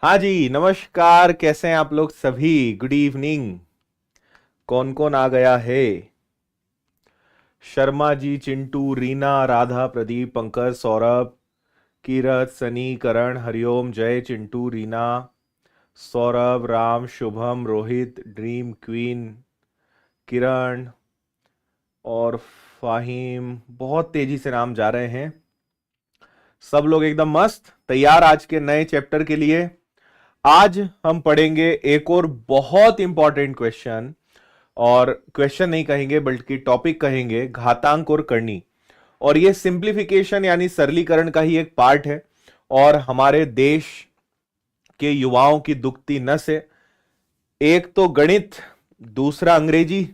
हाँ जी, नमस्कार। कैसे हैं आप लोग सभी? Good evening. कौन कौन आ गया है? शर्मा जी, चिंटू, रीना, राधा, प्रदीप, पंकज, सौरभ, कीरत, सनी, करण, हरिओम, जय, चिंटू, रीना, सौरभ, राम, शुभम, रोहित, ड्रीम क्वीन, किरण और फाहिम। बहुत तेजी से नाम जा रहे हैं। सब लोग एकदम मस्त तैयार आज के नए चैप्टर के लिए। आज हम पढ़ेंगे एक और बहुत इंपॉर्टेंट क्वेश्चन। और क्वेश्चन नहीं कहेंगे बल्कि टॉपिक कहेंगे, घातांक और करनी। और ये सिंप्लीफिकेशन यानी सरलीकरण का ही एक पार्ट है। और हमारे देश के युवाओं की दुखती नस है। एक तो गणित, दूसरा अंग्रेजी,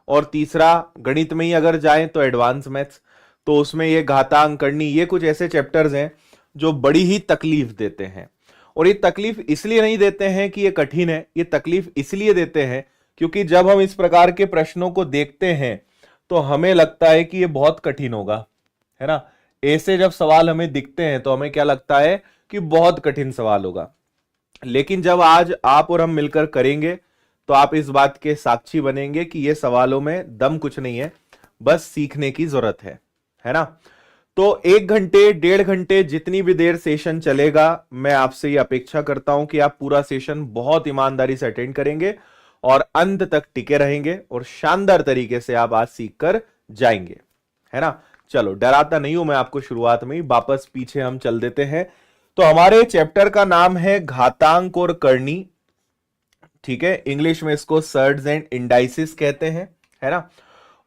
और तीसरा गणित में ही अगर जाए तो एडवांस मैथ्स। तो उसमें ये घातांक, करनी, ये कुछ ऐसे चैप्टर्स हैं जो बड़ी ही तकलीफ देते हैं। और ये तकलीफ इसलिए नहीं देते हैं कि ये कठिन है, ये तकलीफ इसलिए देते हैं क्योंकि जब हम इस प्रकार के प्रश्नों को देखते हैं तो हमें लगता है कि ये बहुत कठिन होगा, है ना। ऐसे जब सवाल हमें दिखते हैं तो हमें क्या लगता है कि बहुत कठिन सवाल होगा। लेकिन जब आज आप और हम मिलकर करेंगे तो आप इस बात के साक्षी बनेंगे कि ये सवालों में दम कुछ नहीं है, बस सीखने की जरूरत है ना। तो 1 घंटे 1.5 घंटे जितनी भी देर सेशन चलेगा, मैं आपसे ये अपेक्षा करता हूं कि आप पूरा सेशन बहुत ईमानदारी से अटेंड करेंगे और अंत तक टिके रहेंगे और शानदार तरीके से आप आज सीख कर जाएंगे, है ना। चलो, डराता नहीं हूं मैं आपको। शुरुआत में ही वापस पीछे हम चल देते हैं। तो हमारे चैप्टर का नाम है घातांक और करनी। ठीक है, इंग्लिश में इसको सर्ड्स एंड इंडाइसिस कहते हैं, है ना।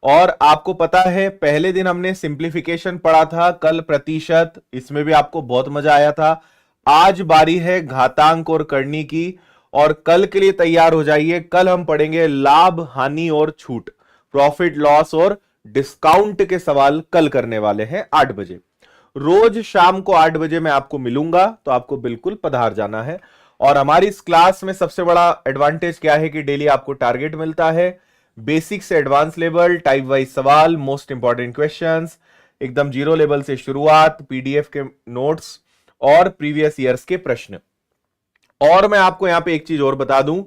और आपको पता है पहले दिन हमने सिंप्लीफिकेशन पढ़ा था, कल प्रतिशत, इसमें भी आपको बहुत मजा आया था। आज बारी है घातांक और करनी की। और कल के लिए तैयार हो जाइए, कल हम पढ़ेंगे लाभ, हानि और छूट, प्रॉफिट लॉस और डिस्काउंट के सवाल कल करने वाले हैं 8 बजे। रोज शाम को 8 बजे मैं आपको मिलूंगा, तो आपको बिल्कुल पधार जाना है। और हमारी इस क्लास में सबसे बड़ा एडवांटेज क्या है कि डेली आपको टारगेट मिलता है। बेसिक से एडवांस लेवल, टाइप वाइज सवाल, मोस्ट इंपॉर्टेंट क्वेश्चंस, एकदम जीरो लेवल से शुरुआत, पीडीएफ के नोट्स और प्रीवियस ईयर्स के प्रश्न। और मैं आपको यहां पे एक चीज और बता दूं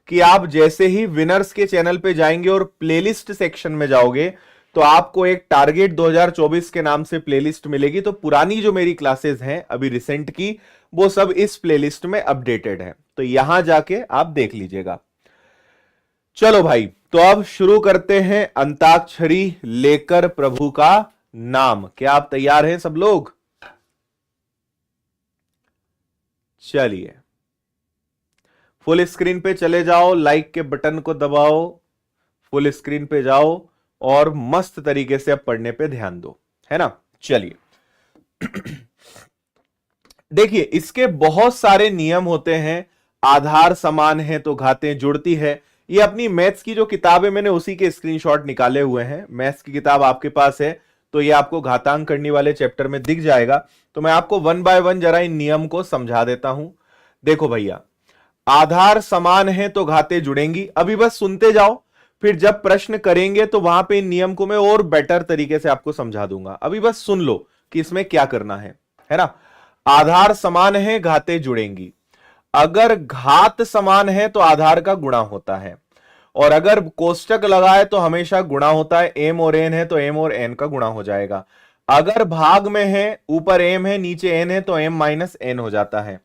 कि आप जैसे ही विनर्स के चैनल पे जाएंगे और प्लेलिस्ट सेक्शन में जाओगे तो आपको एक टारगेट 2024 के नाम से प्लेलिस्ट मिलेगी। तो पुरानी जो मेरी क्लासेस हैं अभी रिसेंट की, वो सब इस प्लेलिस्ट में अपडेटेड है, तो यहां जाके आप देख लीजिएगा। चलो भाई, तो अब शुरू करते हैं अंताक्षरी लेकर प्रभु का नाम। क्या आप तैयार हैं सब लोग? चलिए, फुल स्क्रीन पे चले जाओ, लाइक के बटन को दबाओ, फुल स्क्रीन पे जाओ और मस्त तरीके से अब पढ़ने पे ध्यान दो, है ना। चलिए देखिए, इसके बहुत सारे नियम होते हैं। आधार समान है तो घातें जुड़ती है। ये अपनी मैथ्स की जो किताब है, मैंने उसी के स्क्रीनशॉट निकाले हुए हैं। मैथ्स की किताब आपके पास है तो ये आपको घातांक करने वाले चैप्टर में दिख जाएगा। तो मैं आपको वन बाय वन जरा इन नियम को समझा देता हूं। देखो भैया, आधार समान है तो घातें जुड़ेंगी। अभी बस सुनते जाओ, फिर जब प्रश्न करेंगे तो वहां पे इन नियम को मैं और बेटर तरीके से आपको समझा दूंगा। अभी बस सुन लो कि इसमें क्या करना है ना। आधार समान है, घातें जुड़ेंगी। अगर घात समान है तो आधार का गुणा होता है, और अगर कोष्टक लगाए तो हमेशा गुणा होता है। एम और एन है तो एम और एन का गुणा हो जाएगा। अगर भाग में है, ऊपर एम है नीचे एन है, तो एम माइनस एन हो जाता है।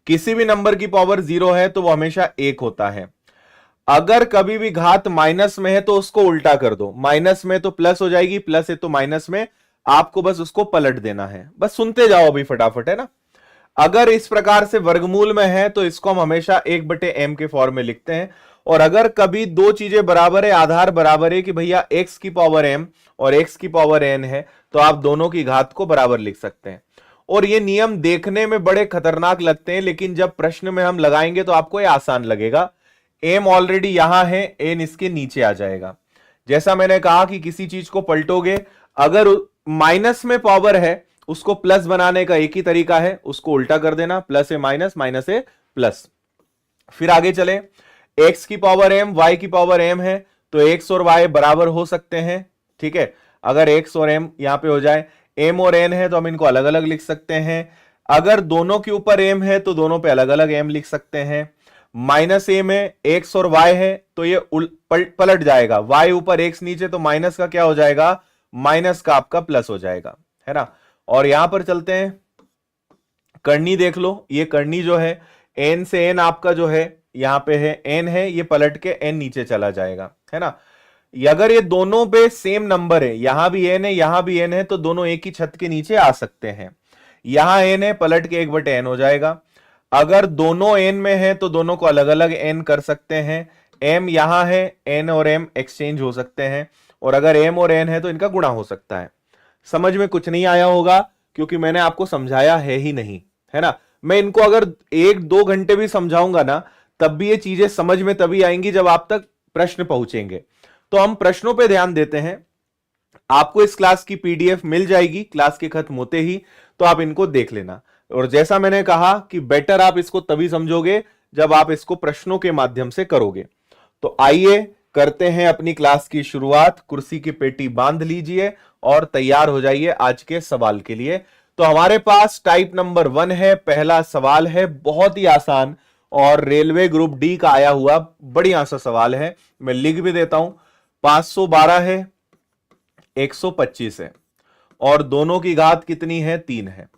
किसी भी नंबर की पावर 0 है तो वो हमेशा 1 होता है। अगर कभी भी घात माइनस में है तो उसको उल्टा कर दो, माइनस में तो प्लस हो जाएगी, प्लस है तो माइनस में, आपको बस उसको पलट देना है। बस सुनते जाओ अभी फटाफट, है ना। अगर इस प्रकार से वर्गमूल में है तो इसको हम हमेशा 1/m के फॉर्म में लिखते हैं। और अगर कभी दो चीजें बराबर है, आधार बराबर है कि भैया x की पावर m और x की पावर n है, तो आप दोनों की घात को बराबर लिख सकते हैं। और ये नियम देखने में बड़े खतरनाक लगते हैं, लेकिन जब प्रश्न में हम लगाएंगे तो आपको ये आसान लगेगा। m ऑलरेडी यहां है, n इसके नीचे आ जाएगा। जैसा मैंने कहा कि किसी चीज को पलटोगे, अगर माइनस में पावर है उसको प्लस बनाने का एक ही तरीका है, उसको उल्टा कर देना। प्लस है माइनस, माइनस है प्लस। फिर आगे चले, x की पावर m, y की पावर m है तो x और y बराबर हो सकते हैं। ठीक है, अगर x और m यहां पे हो जाए, m और n है तो हम इनको अलग अलग लिख सकते हैं। अगर दोनों के ऊपर एम है तो दोनों पे अलग अलग एम लिख सकते हैं। माइनस ए में एक्स और वाई है तो ये पलट जाएगा, वाई ऊपर एक्स नीचे, तो माइनस का क्या हो जाएगा, माइनस का आपका प्लस हो जाएगा, है ना। और यहां पर चलते हैं, करनी देख लो, ये करनी जो है एन से एन आपका जो है यहां पे है एन है, ये पलट के एन नीचे चला जाएगा, है ना। अगर ये दोनों पे सेम नंबर है, यहां भी एन है यहां भी एन है, तो दोनों एक ही छत के नीचे आ सकते हैं। यहां एन है, पलट के 1/n हो जाएगा। अगर दोनों एन में है तो दोनों को अलग अलग एन कर सकते हैं। एम यहां है, एन और एम एक्सचेंज हो सकते हैं, और अगर एम और एन है तो इनका गुणा हो सकता है। समझ में कुछ नहीं आया होगा क्योंकि मैंने आपको समझाया है ही नहीं, है ना। मैं इनको अगर 1-2 घंटे भी समझाऊंगा ना, तब भी ये चीजें समझ में तभी आएंगी जब आप तक प्रश्न पहुंचेंगे। तो हम प्रश्नों पे ध्यान देते हैं। आपको इस क्लास की पीडीएफ मिल जाएगी क्लास के खत्म होते ही, तो आप इनको देख लेना। और जैसा मैंने कहा कि बेटर आप इसको तभी समझोगे जब आप इसको प्रश्नों के माध्यम से करोगे। तो आइए करते हैं अपनी क्लास की शुरुआत। कुर्सी की पेटी बांध लीजिए और तैयार हो जाइए आज के सवाल के लिए। तो हमारे पास टाइप नंबर 1 है, पहला सवाल है, बहुत ही आसान और रेलवे ग्रुप डी का आया हुआ बढ़िया सा सवाल है। मैं लिख भी देता हूं, 512 है, 125 है, और दोनों की घात कितनी है, 3 है।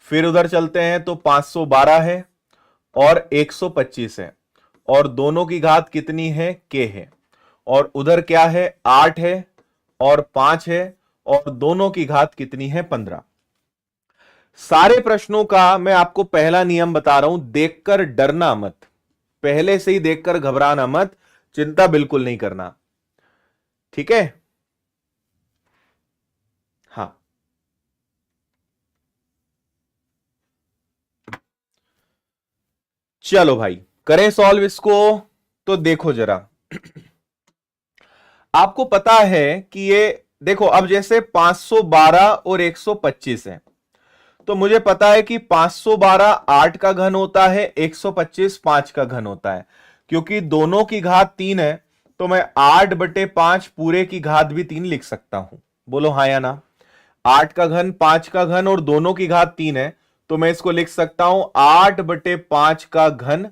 फिर उधर चलते हैं तो 512 है और 125 है, और दोनों की घात कितनी है, k है। और उधर क्या है, 8 है और 5 है, और दोनों की घात कितनी है, 15। सारे प्रश्नों का मैं आपको पहला नियम बता रहा हूं, देखकर डरना मत, पहले से ही देखकर घबराना मत, चिंता बिल्कुल नहीं करना, ठीक है। हाँ, चलो भाई करें सॉल्व इसको। तो देखो जरा, आपको पता है कि ये देखो, अब जैसे 512 और 125 है, तो मुझे पता है कि 512 8 का घन होता है, 125 5 का घन होता है। क्योंकि दोनों की घात 3 है तो मैं 8/5 पूरे की घात भी 3 लिख सकता हूं। बोलो हाँ या ना। 8 का घन 5 का घन और दोनों की घात 3 है, तो मैं इसको लिख सकता हूं 8/5 का घन,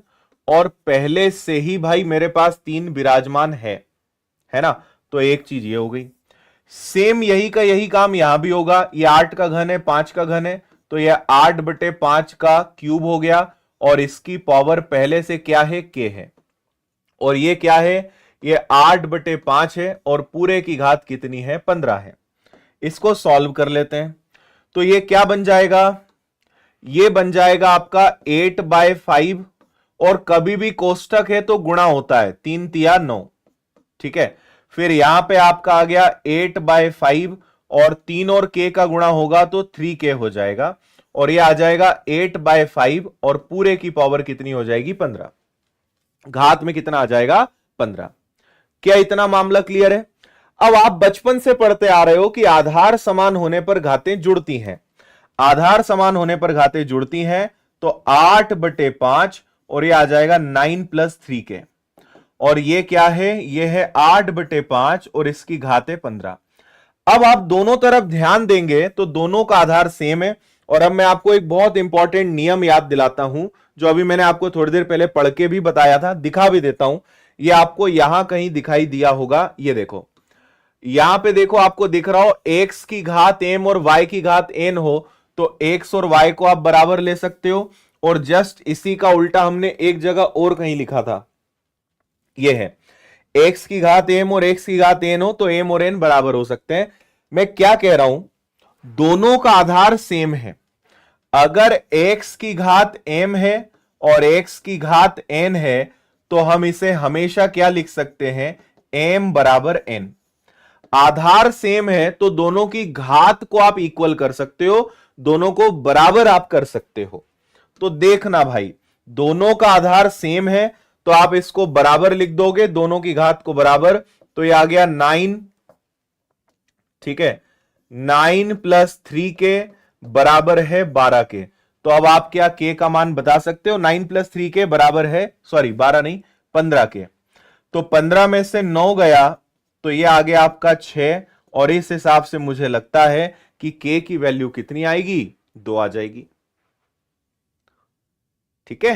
और पहले से ही भाई मेरे पास 3 विराजमान है ना। तो एक चीज ये हो गई। सेम यही का यही काम यहां भी होगा। ये 8 का घन है, 5 का घन है, तो ये 8/5 का क्यूब हो गया, और इसकी पावर पहले से क्या है, k है। और ये क्या है, ये 8/5 है, और पूरे की घात कितनी है, 15 है। इसको सॉल्व कर लेते हैं। तो ये क्या बन जाएगा, ये बन जाएगा आपका 8/5, और कभी भी कोष्टक है तो गुणा होता है, 3 तिया 9, ठीक है। फिर यहां पे आपका आ गया 8/5, और 3 और k का गुणा होगा तो 3k हो जाएगा, और ये आ जाएगा 8/5, और पूरे की पावर कितनी हो जाएगी, 15। घात में कितना आ जाएगा, 15। क्या इतना मामला क्लियर है। अब आप बचपन से पढ़ते आ रहे हो कि आधार समान होने पर घातें जुड़ती हैं। आधार समान होने पर घातें जुड़ती हैं, तो 8/5, और ये आ जाएगा 9 + 3k, और ये क्या है, ये है 8/5, और इसकी घात है 15। अब आप दोनों तरफ ध्यान देंगे तो दोनों का आधार सेम है। और अब मैं आपको एक बहुत इंपॉर्टेंट नियम याद दिलाता हूं, जो अभी मैंने आपको थोड़ी देर पहले पढ़ के भी बताया था, दिखा भी देता हूं। ये आपको यहां कहीं दिखाई दिया होगा, ये देखो, यहां पे देखो, आपको दिख रहा हो x की घात m और y की घात n हो, तो x और y को आप बराबर ले सकते हो। और जस्ट इसी का उल्टा हमने एक जगह और कहीं लिखा था, ये है x की घात m और x की घात n हो तो m और n बराबर हो सकते हैं। मैं क्या कह रहा हूं, दोनों का आधार सेम है। अगर x की घात m है और x की घात n है, तो हम इसे हमेशा क्या लिख सकते हैं, m = n। आधार सेम है तो दोनों की घात को आप इक्वल कर सकते हो, दोनों को बराबर आप कर सकते हो। तो देखना भाई, दोनों का आधार सेम है तो आप इसको बराबर लिख दोगे, दोनों की घात को बराबर, तो ये आ गया 9, ठीक है। 9 + 3k बराबर है 12k। तो अब आप क्या k का मान बता सकते हो, 9 + 3k बराबर है, सॉरी 12 नहीं, 15k। तो 15 में से 9 गया तो ये आ गया आपका 6, और इस हिसाब से मुझे लगता है कि k की वैल्यू कितनी आएगी, 2 आ जाएगी। ठीक है।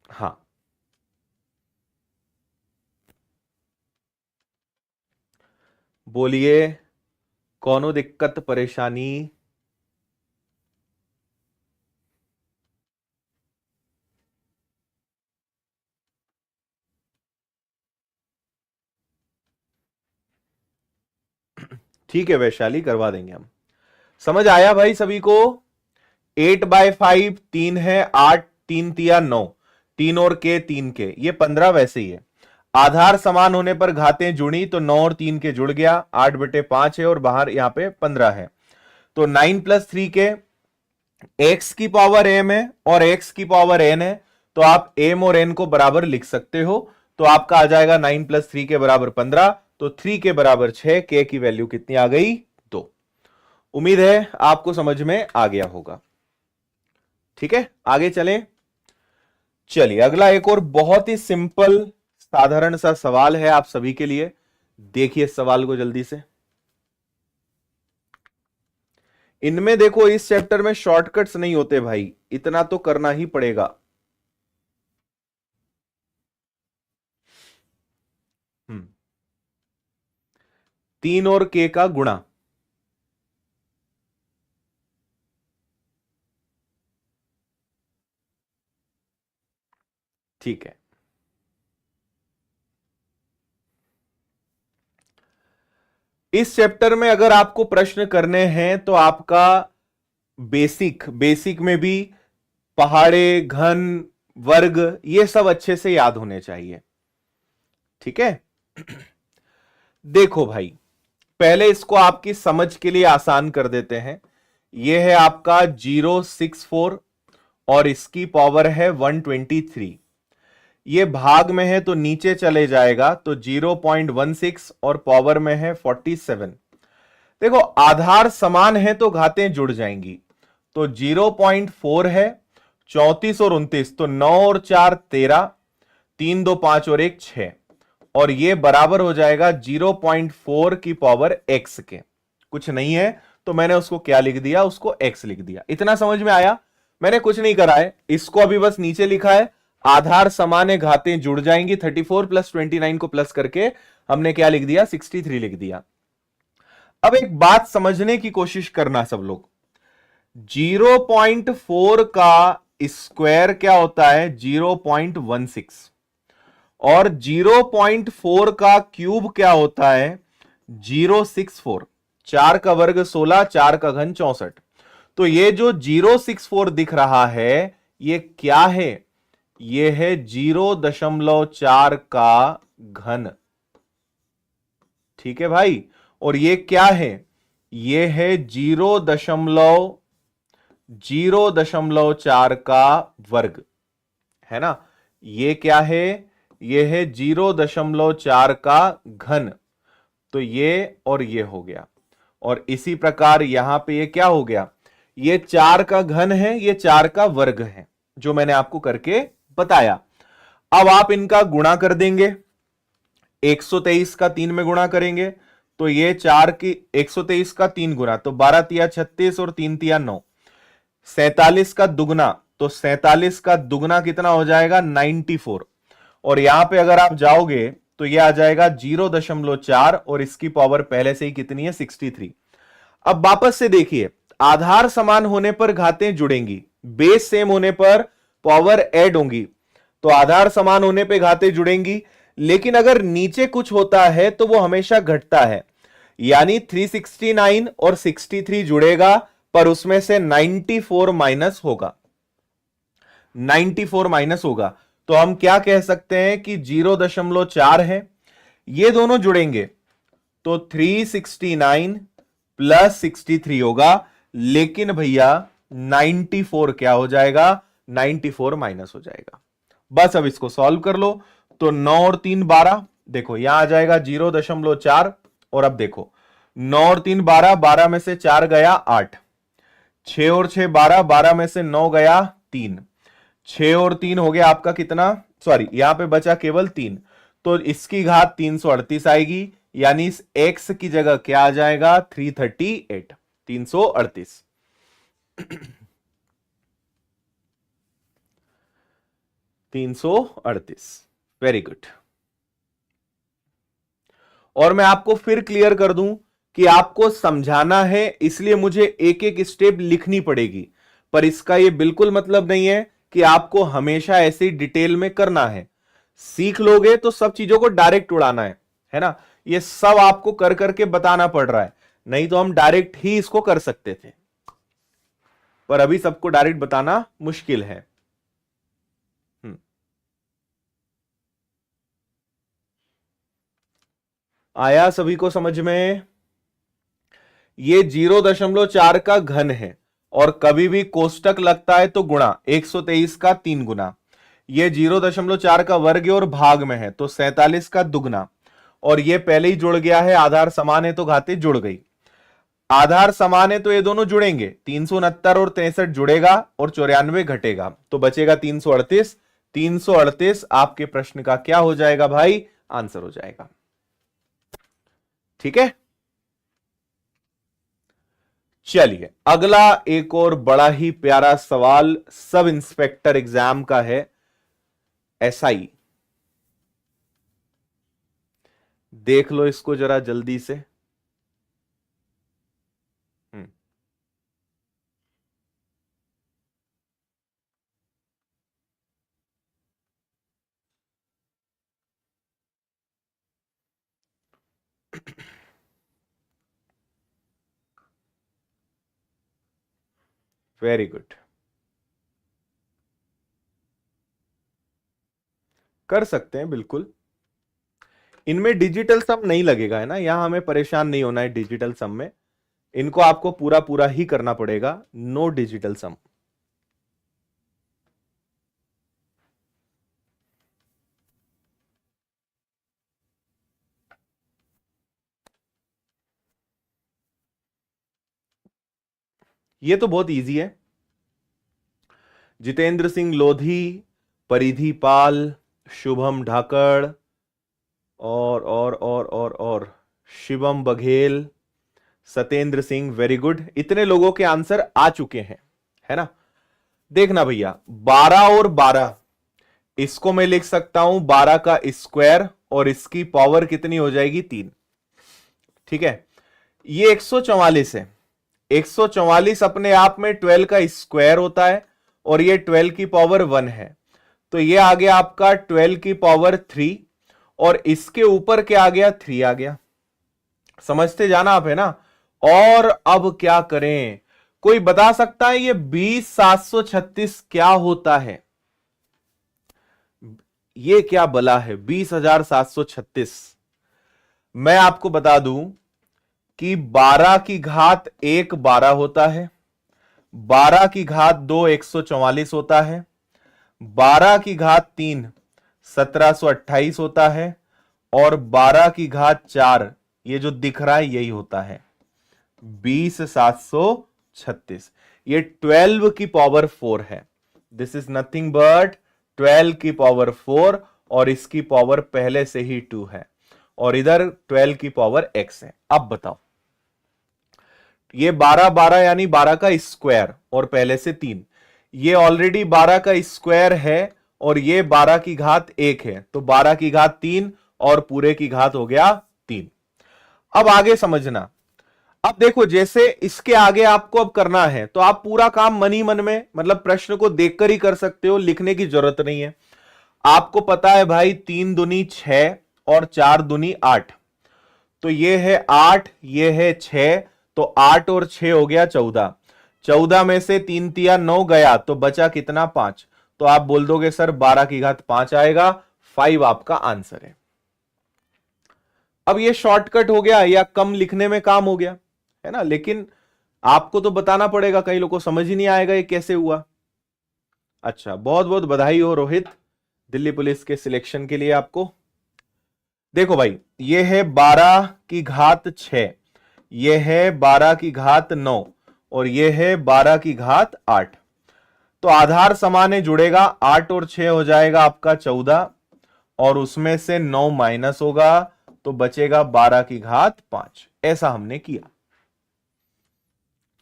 हाँ, बोलिए, कौनो दिक्कत परेशानी? ठीक है वैशाली, करवा देंगे हम। समझ आया भाई सभी को? 8/5 3 है, 8 3 तिया 9, 3 और के 3 के, ये 15 वैसे ही है। आधार समान होने पर घातें जुड़ी तो 9 और 3 के जुड़ गया, 8/5 है और बाहर यहां पे 15 है। तो 9 + 3 के x की पावर m है और x की पावर n है, तो आप m और n को बराबर लिख सकते हो। तो आपका आ जाएगा 9 + 3 के बराबर 15, तो 3 के बराबर 6, k की वैल्यू कितनी आ गई? 2। उम्मीद है आपको समझ में आ गया होगा। ठीक है, आगे चलें। चलिए अगला एक और बहुत ही सिंपल साधारण सा सवाल है आप सभी के लिए। देखिए सवाल को जल्दी से। इनमें देखो, इस चैप्टर में शॉर्टकट्स नहीं होते भाई, इतना तो करना ही पड़ेगा। हम्म 3 और k का गुणा। ठीक है, इस चैप्टर में अगर आपको प्रश्न करने हैं तो आपका बेसिक बेसिक में भी पहाड़े, घन, वर्ग, ये सब अच्छे से याद होने चाहिए। ठीक है। देखो भाई, पहले इसको आपकी समझ के लिए आसान कर देते हैं। यह है आपका 064 और इसकी पावर है 123। ये भाग में है तो नीचे चले जाएगा, तो 0.16 और पावर में है 47। देखो आधार समान है तो घातें जुड़ जाएंगी, तो 0.4 है, 34 और 29, तो 9 और 4 13, 3 2 5 और 1 6, और ये बराबर हो जाएगा 0.4 की पावर x के। कुछ नहीं है तो मैंने उसको क्या लिख दिया, उसको x लिख दिया। इतना समझ में आया? मैंने कुछ नहीं करा है, इसको अभी बस नीचे लिखा है। आधार समान है, घातें जुड़ जाएंगी, 34 + 29 को प्लस करके हमने क्या लिख दिया, 63 लिख दिया। अब एक बात समझने की कोशिश करना सब लोग, 0.4 का स्क्वायर क्या होता है, 0.16, और 0.4 का क्यूब क्या होता है, 064। 4 का वर्ग 16, 4 का घन 64। तो ये जो 064 दिख रहा है ये क्या है, ये है 0.4 का घन। ठीक है भाई, और ये क्या है, ये है 0.4 का वर्ग, है ना। ये क्या है, ये है 0.4 का घन, तो ये और ये हो गया। और इसी प्रकार यहां पे ये क्या हो गया, ये 4 का घन है, ये 4 का वर्ग है, जो मैंने आपको करके बताया। अब आप इनका गुणा कर देंगे, 123 का 3 में गुणा करेंगे तो ये 4 की 123 का 3 गुना, तो 12 तिया 36 और 3 तिया 9, 47 का दुगना, तो 47 का दुगना कितना हो जाएगा, 94। और यहां पे अगर आप जाओगे तो ये आ जाएगा 0.4, और इसकी पावर पहले से ही कितनी है, 63। अब वापस से देखिए, आधार समान होने पर घातें जुड़ेंगी, बेस सेम होने पर पावर ऐड होंगी, तो आधार समान होने पर घातें जुड़ेंगी। लेकिन अगर नीचे कुछ होता है तो वो हमेशा घटता है, यानी 369 और 63 जुड़ेगा, पर उसमें से 94 माइनस होगा, 94 माइनस होगा। तो हम क्या कह सकते हैं कि 0.4 है, ये दोनों जुड़ेंगे तो 369 + 63 होगा, लेकिन भैया 94 क्या हो जाएगा, 94 माइनस हो जाएगा। बस अब इसको सॉल्व कर लो, तो 9 और 3 12, देखो यहां आ जाएगा 0.4, और अब देखो 9 और 3 12, 12 में से 4 गया 8, 6 और 6 12, 12 में से 9 गया 3, 6 और 3 हो गया आपका कितना, सॉरी यहां पे बचा केवल 3, तो इसकी घात 338 आएगी, यानी इस x की जगह क्या आ जाएगा, 338, 338। 338। Very good. और मैं आपको फिर क्लियर कर दूं कि आपको समझाना है, इसलिए मुझे एक एक स्टेप लिखनी पड़ेगी, पर इसका यह बिल्कुल मतलब नहीं है कि आपको हमेशा ऐसी डिटेल में करना है। सीख लोगे तो सब चीजों को डायरेक्ट उड़ाना है ना। ये सब आपको कर करके बताना पड़ रहा है, नहीं तो हम डायरेक्ट ही इसको कर सकते थे, पर अभी सबको डायरेक्ट बताना मुश्किल है। आया सभी को समझ में? ये 0.4 का घन है, और कभी भी कोष्टक लगता है तो गुणा, 123 का 3 गुना। ये 0.4 का वर्ग और भाग में है तो 47 का दुगना, और ये पहले ही जुड़ गया है, आधार समान है तो घाते जुड़ गई। आधार समान है तो ये दोनों जुड़ेंगे, 369 और 63 जुड़ेगा और 94 घटेगा तो बचेगा 338। 338 आपके प्रश्न का क्या हो जाएगा भाई? आंसर हो जाएगा। ठीक है, चलिए अगला एक और बड़ा ही प्यारा सवाल सब इंस्पेक्टर एग्जाम का है, एसआई। देख लो इसको जरा जल्दी से। वेरी गुड, कर सकते हैं बिल्कुल। इनमें डिजिटल सम नहीं लगेगा, है ना, यहां हमें परेशान नहीं होना है डिजिटल सम में। इनको आपको पूरा पूरा ही करना पड़ेगा, नो डिजिटल सम। ये तो बहुत इजी है। जितेंद्र सिंह लोधी, परिधि पाल, शुभम ढाकड़ और शिवम बघेल, सतेंद्र सिंह, वेरी गुड। इतने लोगों के आंसर आ चुके हैं, है ना। देखना भैया, 12 और 12, इसको मैं लिख सकता हूं 12 का स्क्वायर, और इसकी पावर कितनी हो जाएगी? 3। ठीक है, ये 144 है। 144 अपने आप में 12 का स्क्वायर होता है, और ये 12 की पावर 1 है, तो ये आ गया आपका 12 की पावर 3, और इसके ऊपर क्या आ गया? 3 आ गया। समझते जाना आप, है ना। और अब क्या करें? कोई बता सकता है ये 20,736 क्या होता है? ये क्या बला है 20,736? मैं आपको बता दूं कि 12 की घात 1 12 होता है, 12 की घात 2 144 होता है, 12 की घात 3 1728 होता है, और 12 की घात 4 ये जो दिख रहा है यही होता है 20,736। ये 12 की पावर 4 है। दिस इज नथिंग बट 12 की पावर 4, और इसकी पावर पहले से ही 2 है, और इधर 12 की पावर x है। अब बताओ, ये 12 12 यानी 12 का स्क्वायर, और पहले से 3, ये ऑलरेडी 12 का स्क्वायर है, और ये 12 की घात 1 है, तो 12 की घात 3 और पूरे की घात हो गया 3। अब आगे समझना। अब देखो, जैसे इसके आगे आपको अब करना है तो आप पूरा काम मन ही मन में, मतलब प्रश्न को देखकर ही कर सकते हो, लिखने की जरूरत नहीं है। आपको पता है भाई 3 दूनी 6 और 4 दूनी 8, तो ये है 8, ये है 6, तो 8 और 6 हो गया 14। 14 में से 3 तिया 9 गया, तो बचा कितना? 5। तो आप बोल दोगे सर 12 की घात 5 आएगा, 5 आपका आंसर है। अब ये शॉर्टकट हो गया, या कम लिखने में काम हो गया, है ना, लेकिन आपको तो बताना पड़ेगा, कई लोगों को समझ ही नहीं आएगा ये कैसे हुआ। अच्छा, बहुत बहुत बधाई हो रोहित, दिल्ली पुलिस के सिलेक्शन के लिए आपको। देखो भाई, ये है 12 की घात 6, ये है 12 की घात 9, और ये है 12 की घात 8। तो आधार समान है, जुड़ेगा, 8 और 6 हो जाएगा आपका 14, और उसमें से 9 माइनस होगा, तो बचेगा 12 की घात 5। ऐसा हमने किया।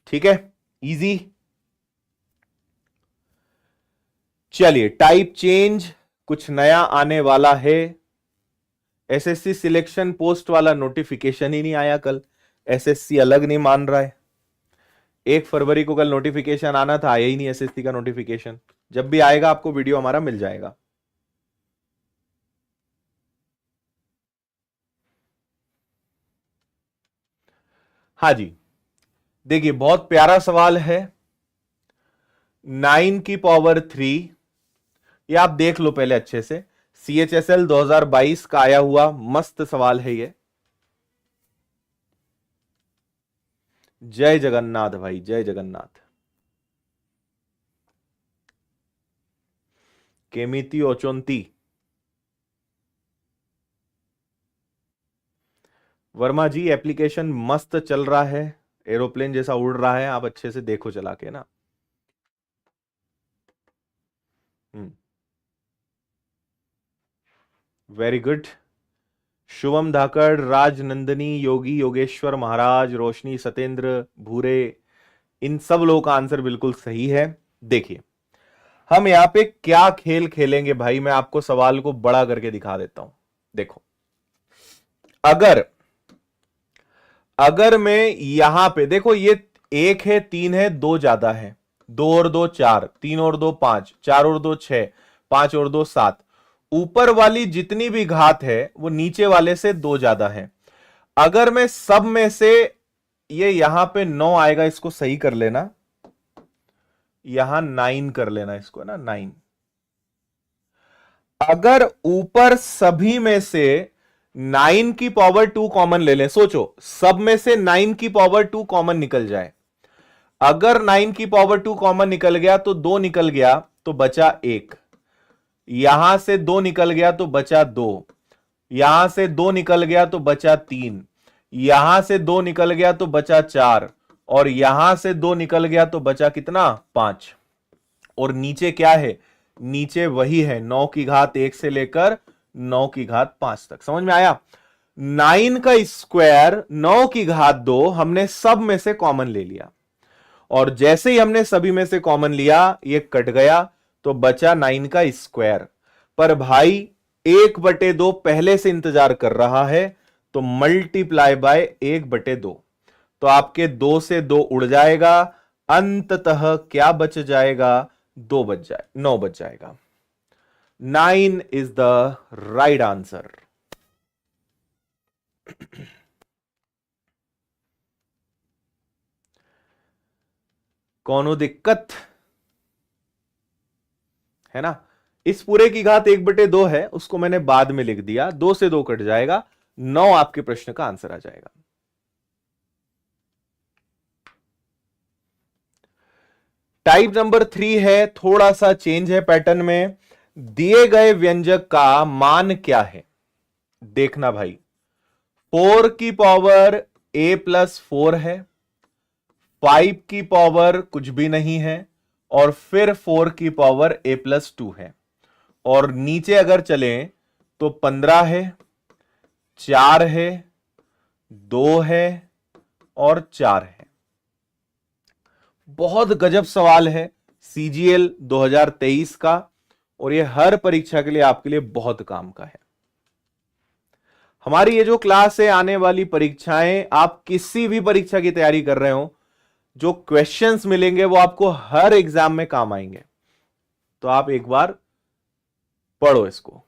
ठीक है, इजी। चलिए, टाइप चेंज कुछ नया आने वाला है। एसएससी सिलेक्शन पोस्ट वाला नोटिफिकेशन ही नहीं आया कल, एसएससी अलग नहीं मान रहा है। 1 फरवरी को कल नोटिफिकेशन आना था, आया ही नहीं एसएससी का नोटिफिकेशन। जब भी आएगा आपको वीडियो हमारा मिल जाएगा। हाँ जी, देखिए बहुत प्यारा सवाल है। 9⁻3, ये आप देख लो पहले अच्छे से। CHSL 2022 का आया हुआ मस्त सवाल है ये। जय जगन्नाथ भाई, जय जगन्नाथ। केमिति ओचोंती, वर्मा जी एप्लीकेशन मस्त चल रहा है, एरोप्लेन जैसा उड़ रहा है, आप अच्छे से देखो चला के ना। Very good. शुभम धाकड़, राजनंदनी, योगी योगेश्वर महाराज, रोशनी, सतेंद्र, भूरे, इन सब लोगों का आंसर बिल्कुल सही है। देखिए हम यहां पे क्या खेल खेलेंगे भाई, मैं आपको सवाल को बड़ा करके दिखा देता हूं। देखो अगर मैं यहां पे देखो, ये 1 है, 3 है, 2 ज्यादा है, 2 और 2 4, 3 और 2 5, 4 और 2 6, 5 और 2 7, ऊपर वाली जितनी भी घात है वो नीचे वाले से 2 ज्यादा है। अगर मैं सब में से, ये यहां पे 9 आएगा, इसको सही कर लेना, यहां 9 कर लेना इसको ना, 9। अगर ऊपर सभी में से 9⁻2 कॉमन ले लें, सोचो सब में से 9⁻2 कॉमन निकल जाए। अगर 9⁻2 कॉमन निकल गया तो 2 निकल गया तो बचा 1, यहां से 2 निकल गया तो बचा 2, यहां से 2 निकल गया तो बचा 3, यहां से 2 निकल गया तो बचा 4, और यहां से 2 निकल गया तो बचा कितना, 5। और नीचे क्या है, नीचे वही है 9⁻1 से लेकर 9⁻5 तक। समझ में आया? 9 का स्क्वायर 9⁻2 हमने सब में से कॉमन ले लिया, और जैसे ही हमने सभी में से कॉमन लिया ये कट गया तो बचा 9 का स्क्वायर। पर भाई 1/2 पहले से इंतजार कर रहा है, तो मल्टीप्लाई बाय 1/2, तो आपके 2 से 2 उड़ जाएगा, अंततः क्या बच जाएगा, 2 बच जाए, 9 बच जाएगा। 9 इज द राइट आंसर। कौनो दिक्कत है ना? इस पूरे की घात 1/2 है, उसको मैंने बाद में लिख दिया, 2 से 2 कट जाएगा, 9 आपके प्रश्न का आंसर आ जाएगा। टाइप नंबर 3 है, थोड़ा सा चेंज है पैटर्न में। दिए गए व्यंजक का मान क्या है? देखना भाई, 4 की पावर a+4 है, 5 की पावर कुछ भी नहीं है, और फिर 4 की पावर a+2 है, और नीचे अगर चलें तो 15 है, 4 है, 2 है, और 4 है। बहुत गजब सवाल है, CGL 2023 का, और ये हर परीक्षा के लिए आपके लिए बहुत काम का है। हमारी ये जो क्लास है, आने वाली परीक्षाएं, आप किसी भी परीक्षा की तैयारी कर रहे हो, जो क्वेश्चंस मिलेंगे वो आपको हर एग्जाम में काम आएंगे, तो आप एक बार पढ़ो इसको।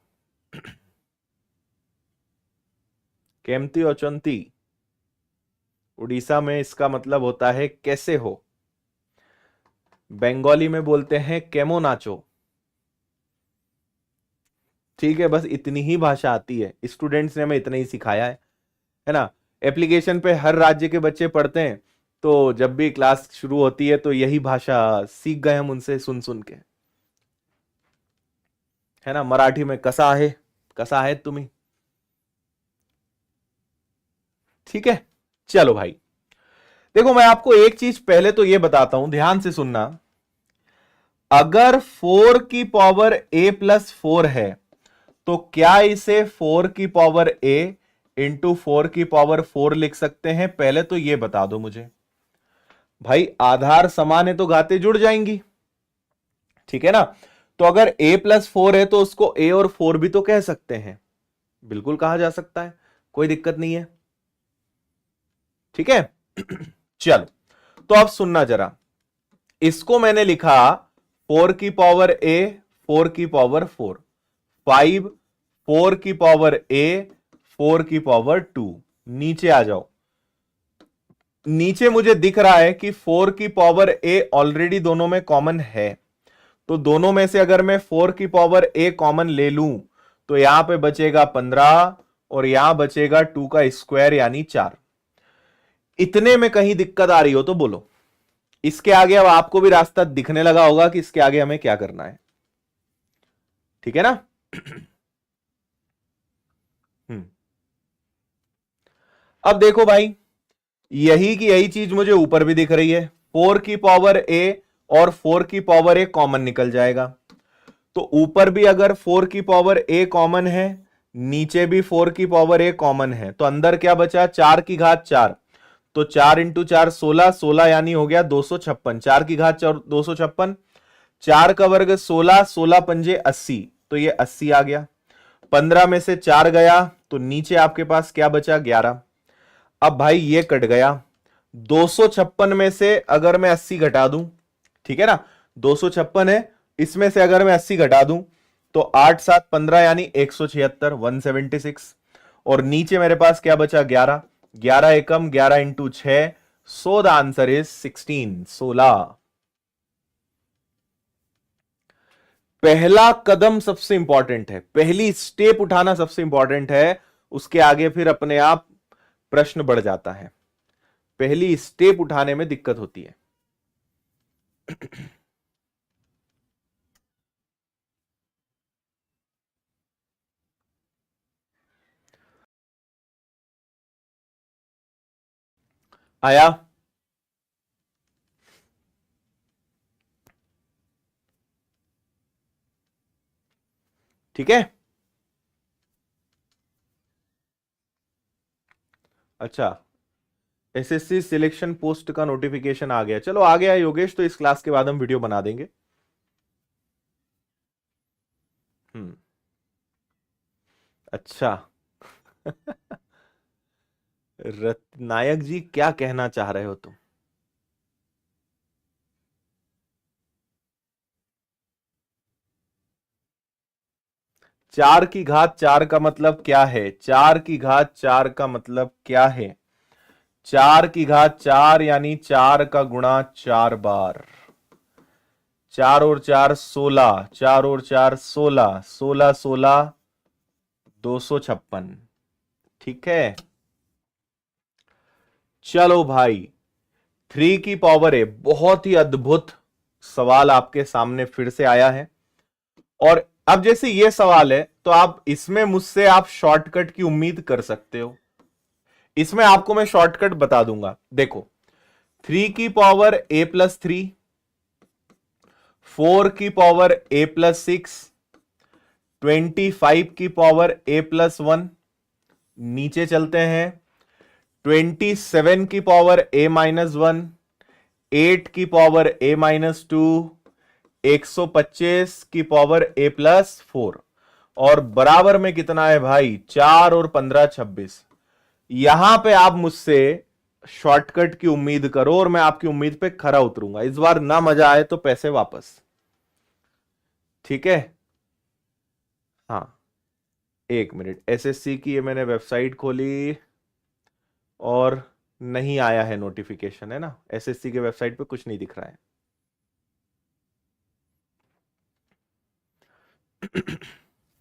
केमती ओचंती, उड़ीसा में इसका मतलब होता है कैसे हो, बंगाली में बोलते हैं केमो नाचो। ठीक है, बस इतनी ही भाषा आती है, स्टूडेंट्स ने हमें इतना ही सिखाया है ना। एप्लीकेशन पे हर राज्य के बच्चे पढ़ते हैं, तो जब भी क्लास शुरू होती है तो यही भाषा सीख गए हम उनसे सुन सुन के, है ना। मराठी में कसा है तुम्ही, ठीक है। चलो भाई, देखो मैं आपको एक चीज पहले तो ये बताता हूं, ध्यान से सुनना। अगर 4 की पावर a+4 है, तो क्या इसे 4 की पावर a इंटू 4 की पावर 4 लिख सकते हैं? पहले तो ये बता दो मुझे भाई, आधार समान है तो घातें जुड़ जाएंगी, ठीक है ना। तो अगर a+4 है तो उसको a और 4 भी तो कह सकते हैं, बिल्कुल कहा जा सकता है, कोई दिक्कत नहीं है। ठीक है चलो, तो अब सुनना जरा, इसको मैंने लिखा 4 की पावर a 4 की पावर 4, 5 4 की पावर a 4 की पावर 2। नीचे आ जाओ, नीचे मुझे दिख रहा है कि 4 की पावर a ऑलरेडी दोनों में कॉमन है, तो दोनों में से अगर मैं 4 की पावर a कॉमन ले लूं तो यहां पे बचेगा 15 और यहां बचेगा 2 का स्क्वायर यानी 4। इतने में कहीं दिक्कत आ रही हो तो बोलो। इसके आगे अब आपको भी रास्ता दिखने लगा होगा कि इसके आगे हमें क्या करना है, ठीक है ना। अब देखो भाई, यही की यही चीज मुझे ऊपर भी दिख रही है, 4 की पावर a और 4 की पावर a कॉमन निकल जाएगा, तो ऊपर भी अगर 4 की पावर a कॉमन है, नीचे भी 4 की पावर a कॉमन है, तो अंदर क्या बचा, 4 की घात 4, तो 4 इंटू 4 16, 16 यानी हो गया 256, 4 की घात 256, 4 का वर्ग 16, 16 पंजे 80, तो ये 80 आ गया। 15 में से 4 गया तो नीचे आपके पास क्या बचा, 11। अब भाई ये कट गया, 256 में से अगर मैं 80 घटा दूं, ठीक है ना, 256 है, इसमें से अगर मैं 80 घटा दूं तो 8 7 15 यानी 176, 176, और नीचे मेरे पास क्या बचा, 11, 11 एकम 11 into 6, so the answer is 16, 16। पहला कदम सबसे इंपॉर्टेंट है, पहली स्टेप उठाना सबसे इंपॉर्टेंट है, उसके आगे फिर अपने आप प्रश्न बढ़ जाता है, पहली स्टेप उठाने में दिक्कत होती है। आया, ठीक है। अच्छा, एसएससी सिलेक्शन पोस्ट का नोटिफिकेशन आ गया, चलो आ गया योगेश, तो इस क्लास के बाद हम वीडियो बना देंगे। अच्छा रत्नायक जी क्या कहना चाह रहे हो तुम? 4 की घात 4 का मतलब क्या है, 4 की घात 4 का मतलब क्या है, 4 की घात 4 यानी 4 का गुणा 4 बार, 4 और 4 16, 4 और 4 16, 16 16 256, ठीक है। चलो भाई, 3 की पावर है, बहुत ही अद्भुत सवाल आपके सामने फिर से आया है, और अब जैसे ये सवाल है तो आप इसमें मुझसे आप शॉर्टकट की उम्मीद कर सकते हो, इसमें आपको मैं शॉर्टकट बता दूंगा। देखो, 3 की पावर a+3, 4 की पावर a+6, 25 की पावर a+1, नीचे चलते हैं, 27 की पावर a-1, 8 की पावर a-2, 125 की पावर a+4, और बराबर में कितना है भाई, 4 और 15 26। यहां पे आप मुझसे शॉर्टकट की उम्मीद करो और मैं आपकी उम्मीद पे खरा उतरूंगा, इस बार ना मजा आए तो पैसे वापस, ठीक है। हाँ, एक मिनट, एसएससी की ये मैंने वेबसाइट खोली और नहीं आया है नोटिफिकेशन, है ना, एसएससी के वेबसाइट पे कुछ नहीं दिख रहा है।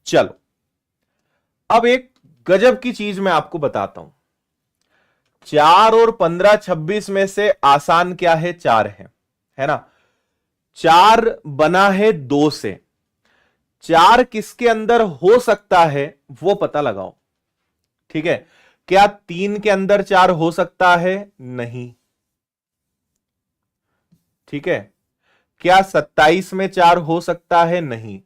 चलो, अब एक गजब की चीज मैं आपको बताता हूं, 4 और 15 26 में से आसान क्या है, 4 है ना, 4 बना है 2 से, 4 किसके अंदर हो सकता है वो पता लगाओ, ठीक है। क्या 3 के अंदर 4 हो सकता है, नहीं, ठीक है। क्या 27 में 4 हो सकता है, नहीं,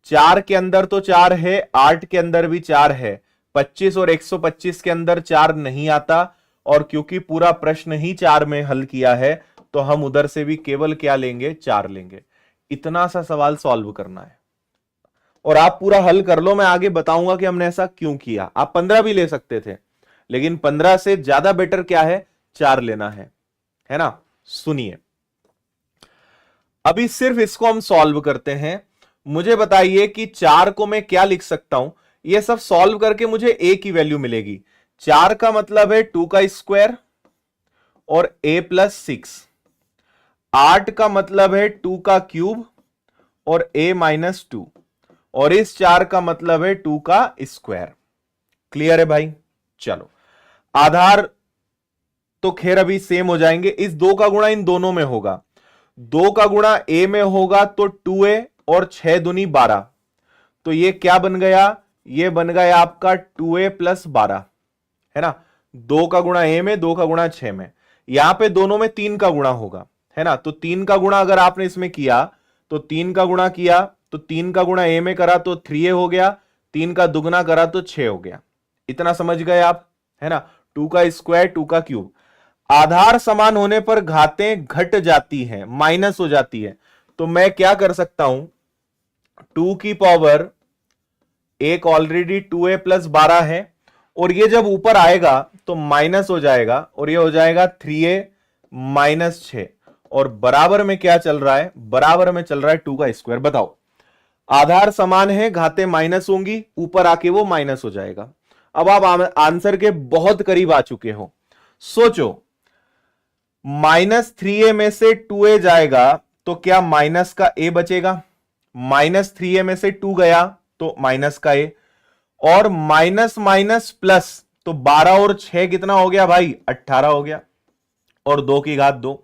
4 के अंदर तो 4 है, 8 के अंदर भी 4 है, 25 और 125 के अंदर 4 नहीं आता, और क्योंकि पूरा प्रश्न ही 4 में हल किया है तो हम उधर से भी केवल क्या लेंगे, 4 लेंगे। इतना सा सवाल सॉल्व करना है और आप पूरा हल कर लो। मैं आगे बताऊंगा कि हमने ऐसा क्यों किया। आप 15 भी ले सकते थे, लेकिन 15 से ज्यादा बेटर क्या है, 4 लेना है ना। सुनिए, अभी सिर्फ इसको हम सॉल्व करते हैं। मुझे बताइए कि 4 को मैं क्या लिख सकता हूं। ये सब सॉल्व करके मुझे a की वैल्यू मिलेगी। 4 का मतलब है 2 का स्क्वायर और a प्लस 6। 8 का मतलब है 2 का क्यूब और a माइनस 2, और इस 4 का मतलब है 2 का स्क्वायर। क्लियर है भाई? चलो, आधार तो खैर अभी सेम हो जाएंगे। इस 2 का गुणा इन दोनों में होगा, 2 का गुणा a में होगा तो 2a और 6 दूनी 12। तो ये क्या बन गया, ये बन गया आपका 2a प्लस 12, है ना। 2 का गुणा a में, 2 का गुणा 6 में, यहां पे दोनों में 3 का गुणा होगा, है ना। तो 3 का गुणा अगर आपने इसमें किया तो 3 का गुणा किया तो 3 का गुणा a में करा तो 3a हो गया, 3 का दुगना करा तो 6 हो गया। इतना समझ गए आप, है ना। 2 का स्क्वायर 2 का क्यूब। आधार समान होने पर घातें घट जाती हैं, माइनस हो जाती है। तो मैं क्या कर सकता हूं, 2 की पावर एक ऑलरेडी 2a प्लस 12 है, और ये जब ऊपर आएगा तो माइनस हो जाएगा, और ये हो जाएगा 3a माइनस 6, और बराबर में क्या चल रहा है, बराबर में चल रहा है 2 का स्क्वायर। बताओ, आधार समान है, घातें माइनस होंगी, ऊपर आके वो माइनस हो जाएगा। अब आप आंसर के बहुत करीब आ चुके हो। सोचो, -3a में से 2a जाएगा तो क्या माइनस का a बचेगा, -3a में से 2 गया तो माइनस का a, और माइनस माइनस प्लस, तो 12 और 6 कितना हो गया भाई, 18 हो गया, और 2 की घात 2।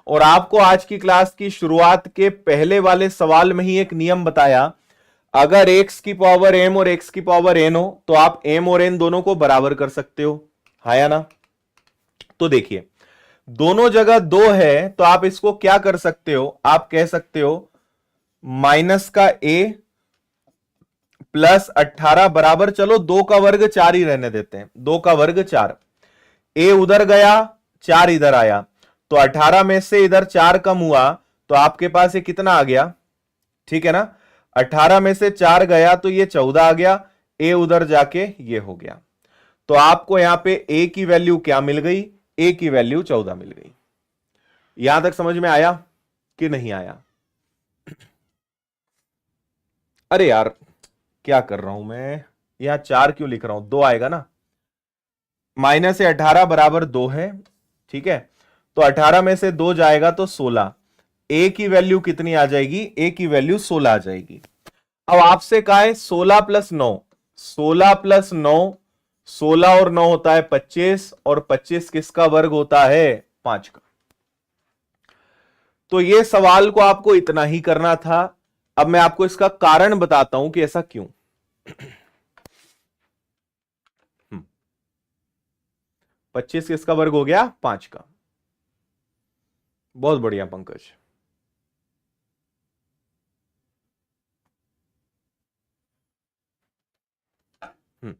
और आपको आज की क्लास की शुरुआत के पहले वाले सवाल में ही एक नियम बताया, अगर x की पावर m और x की पावर n हो तो आप m और n दोनों को बराबर कर सकते हो, है या ना। तो देखिए, दोनों जगह 2 है तो आप इसको क्या कर सकते हो, आप कह सकते हो माइनस का a प्लस 18 बराबर, चलो 2 का वर्ग 4 ही रहने देते हैं, 2 का वर्ग 4, a उधर गया 4 इधर आया, तो 18 में से इधर 4 कम हुआ तो आपके पास ये कितना आ गया, ठीक है ना। 18 में से 4 गया तो ये 14 आ गया, a उधर जाके ये हो गया। तो आपको यहां पे a की वैल्यू क्या मिल गई, a की वैल्यू 14 मिल गई। यहां तक समझ में आया कि नहीं आया? अरे यार, क्या कर रहा हूं मैं, यहां 4 क्यों लिख रहा हूं, 2 आएगा ना। माइनस से 18 बराबर 2 है, ठीक है। तो 18 में से 2 जाएगा तो 16, a की वैल्यू कितनी आ जाएगी, a की वैल्यू 16 आ जाएगी। अब आपसे कहा है 16 प्लस 9, 16 प्लस 9, 16 और 9 होता है 25, और 25 किसका वर्ग होता है, 5 का। तो ये सवाल को आपको इतना ही करना था। अब मैं आपको इसका कारण बताता हूं कि ऐसा क्यों। 25 किसका वर्ग हो गया, 5 का। बहुत बढ़िया पंकज। हम्म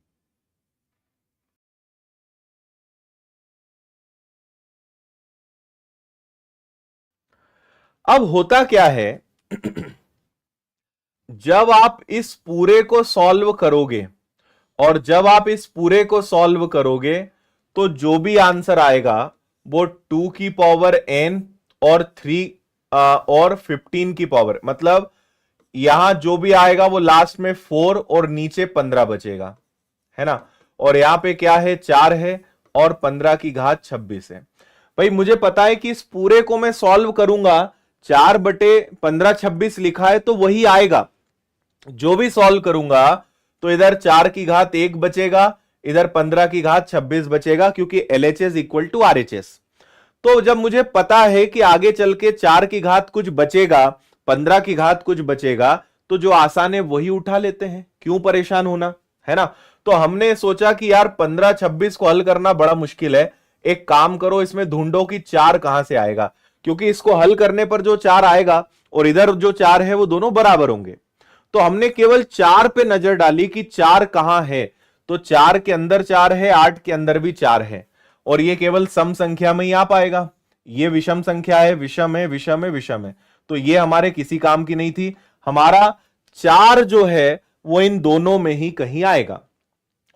अब होता क्या है, जब आप इस पूरे को सॉल्व करोगे, और जब आप इस पूरे को सॉल्व करोगे तो जो भी आंसर आएगा वो 2 की पावर n और 3 और 15 की पावर, मतलब यहां जो भी आएगा वो लास्ट में 4 और नीचे 15 बचेगा, है ना। और यहां पे क्या है, 4 है और 15 की घात 26 है। भाई मुझे पता है कि इस पूरे को मैं सॉल्व करूंगा, 4/15 26 लिखा है तो वही आएगा। जो भी सॉल्व करूंगा तो इधर 4 की घात 1 बचेगा, इधर 15 की घात 26 बचेगा, क्योंकि LHS इक्वल टू RHS। तो जब मुझे पता है कि आगे चल के 4 की घात कुछ बचेगा, 15 की घात कुछ बचेगा, तो जो आसान है वही उठा लेते हैं, क्यों परेशान होना, है ना। तो हमने सोचा कि यार 15 26 को हल करना बड़ा मुश्किल है, एक काम करो इसमें ढूंढो कि 4 कहां से आएगा, क्योंकि इसको हल करने पर जो 4 आएगा और इधर जो 4 है वो दोनों बराबर होंगे। तो हमने केवल 4 पे नजर डाली कि 4 कहां है, तो 4 के अंदर 4 है, 8 के अंदर भी 4 है, और ये केवल सम संख्या में ही आ पाएगा। ये विषम संख्या है, विषम है, विषम है, विषम है, तो ये हमारे किसी काम की नहीं थी। हमारा 4 जो है वो इन दोनों में ही कहीं आएगा,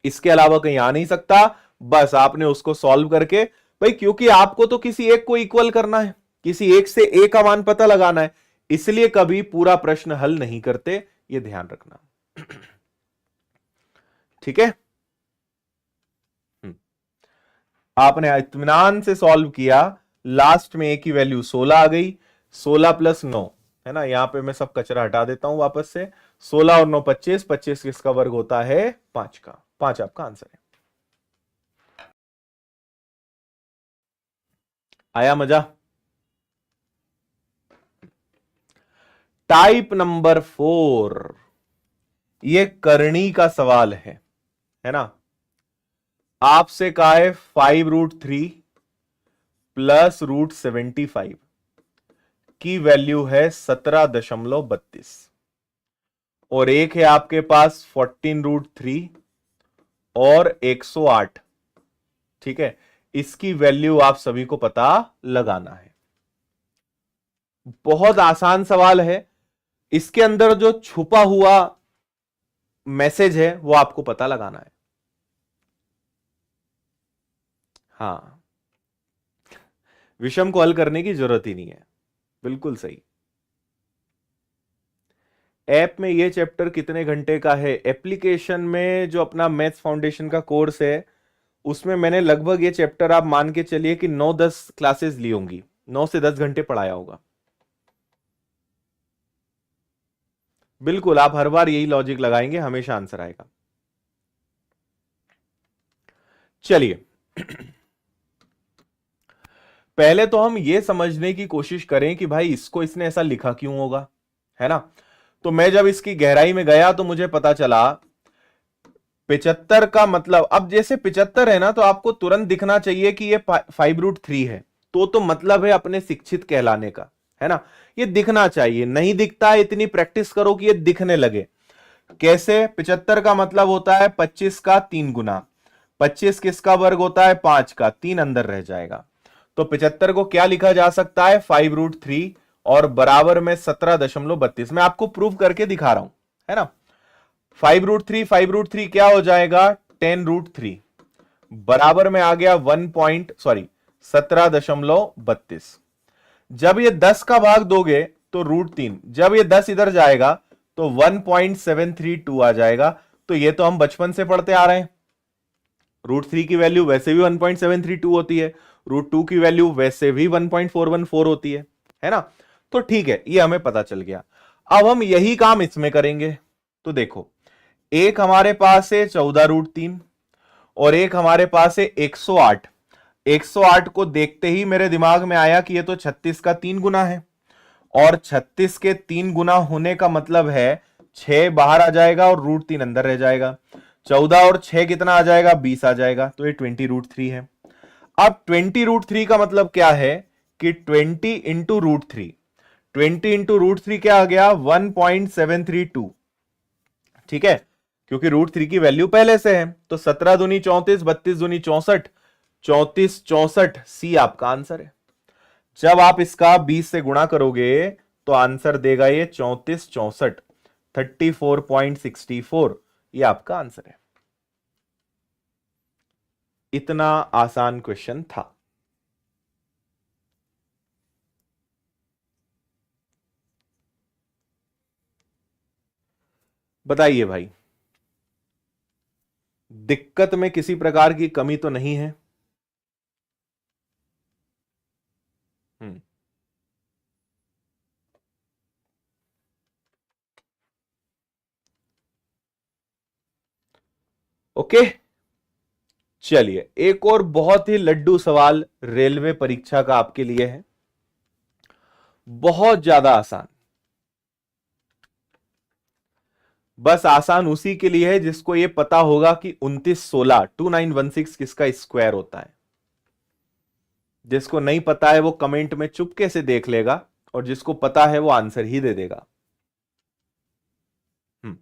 इसके अलावा कहीं आ नहीं सकता। बस आपने उसको सॉल्व करके, भाई क्योंकि आपको तो किसी एक को इक्वल करना है, किसी एक से ए का मान पता लगाना है, इसलिए कभी पूरा प्रश्न हल नहीं करते, ये ध्यान रखना। ठीक है, आपने इत्मीनान से सॉल्व किया, लास्ट में ए की वैल्यू 16 आ गई, 16 प्लस 9 है ना, यहां पे मैं सब कचरा हटा देता हूं वापस से, 16 और 9 25, 25 किसका वर्ग होता है 5 का, 5 आपका आंसर है। आया मजा? टाइप नंबर 4, ये करनी का सवाल है ना। आपसे कहा है 5√3 प्लस √75 की वैल्यू है 17.32, और एक है आपके पास 14√3 और 108। ठीक है, इसकी वैल्यू आप सभी को पता लगाना है। बहुत आसान सवाल है, इसके अंदर जो छुपा हुआ मैसेज है वो आपको पता लगाना है। हाँ, विषम को हल करने की जरूरत ही नहीं है, बिल्कुल सही। ऐप में ये चैप्टर कितने घंटे का है? एप्लीकेशन में जो अपना मैथ्स फाउंडेशन का कोर्स है उसमें मैंने लगभग ये चैप्टर आप मान के चलिए कि 9-10 क्लासेस ली होंगी, 9 से 10 घंटे पढ़ाया होगा। बिल्कुल, आप हर बार यही लॉजिक लगाएंगे, हमेशा आंसर आएगा। चलिए पहले तो हम ये समझने की कोशिश करें कि भाई इसको इसने ऐसा लिखा क्यों होगा, है ना। तो मैं जब इसकी गहराई में गया तो मुझे पता चला 75 का मतलब, अब जैसे 75 है ना तो आपको तुरंत दिखना चाहिए कि ये 5√3 है, तो मतलब है अपने शिक्षित कहलाने का, है ना। ये दिखना चाहिए, नहीं दिखता है, इतनी प्रैक्टिस करो कि ये दिखने लगे। कैसे? 75 का मतलब होता है 25 का 3 गुना, 25 किसका वर्ग होता है 5 का, 3 अंदर रह जाएगा। तो 75 को क्या लिखा जा सकता है 5√3 और बराबर में 17.32। मैं आपको प्रूव करके दिखा रहा हूं, है ना। 5√3 क्या हो जाएगा 10√3 बराबर में आ गया 17.32। जब ये 10 का भाग दोगे तो √3, जब ये 10 इधर जाएगा तो 1.732 आ जाएगा। तो ये तो हम बचपन से पढ़ते आ रहे हैं, √3 की वैल्यू वैसे भी 1.732 होती है, √2 की वैल्यू वैसे भी 1.414 होती है ना। तो ठीक है, ये हमें पता चल गया। अब हम यही काम इसमें करेंगे। तो देखो, एक हमारे पास है 14√3 और एक हमारे पास है 108। 108 को देखते ही मेरे दिमाग में आया कि ये तो 36 का 3 गुना है, और 36 के 3 गुना होने का मतलब है 6 बाहर आ जाएगा और √3 अंदर रह जाएगा। 14 और 6 कितना आ जाएगा 20 आ जाएगा, तो ये 20√3 है। अब 20√3 का मतलब क्या है कि 20 इंटू √3, 20 इंटू √3 क्या आ गया 1.732। ठीक है, क्योंकि √3 की वैल्यू पहले से है। तो 17 दूनी 34, 32 दूनी 64, 34 64 सी आपका आंसर है। जब आप इसका 20 से गुणा करोगे तो आंसर देगा ये 34 64, 34.64, ये आपका आंसर है। इतना आसान क्वेश्चन था। बताइए भाई, दिक्कत में किसी प्रकार की कमी तो नहीं है? हम्म, ओके। चलिए, एक और बहुत ही लड्डू सवाल रेलवे परीक्षा का आपके लिए है, बहुत ज्यादा आसान। बस आसान उसी के लिए है जिसको यह पता होगा कि 2916 2916 किसका स्क्वायर होता है। जिसको नहीं पता है वो कमेंट में चुपके से देख लेगा, और जिसको पता है वो आंसर ही दे देगा। हम्म,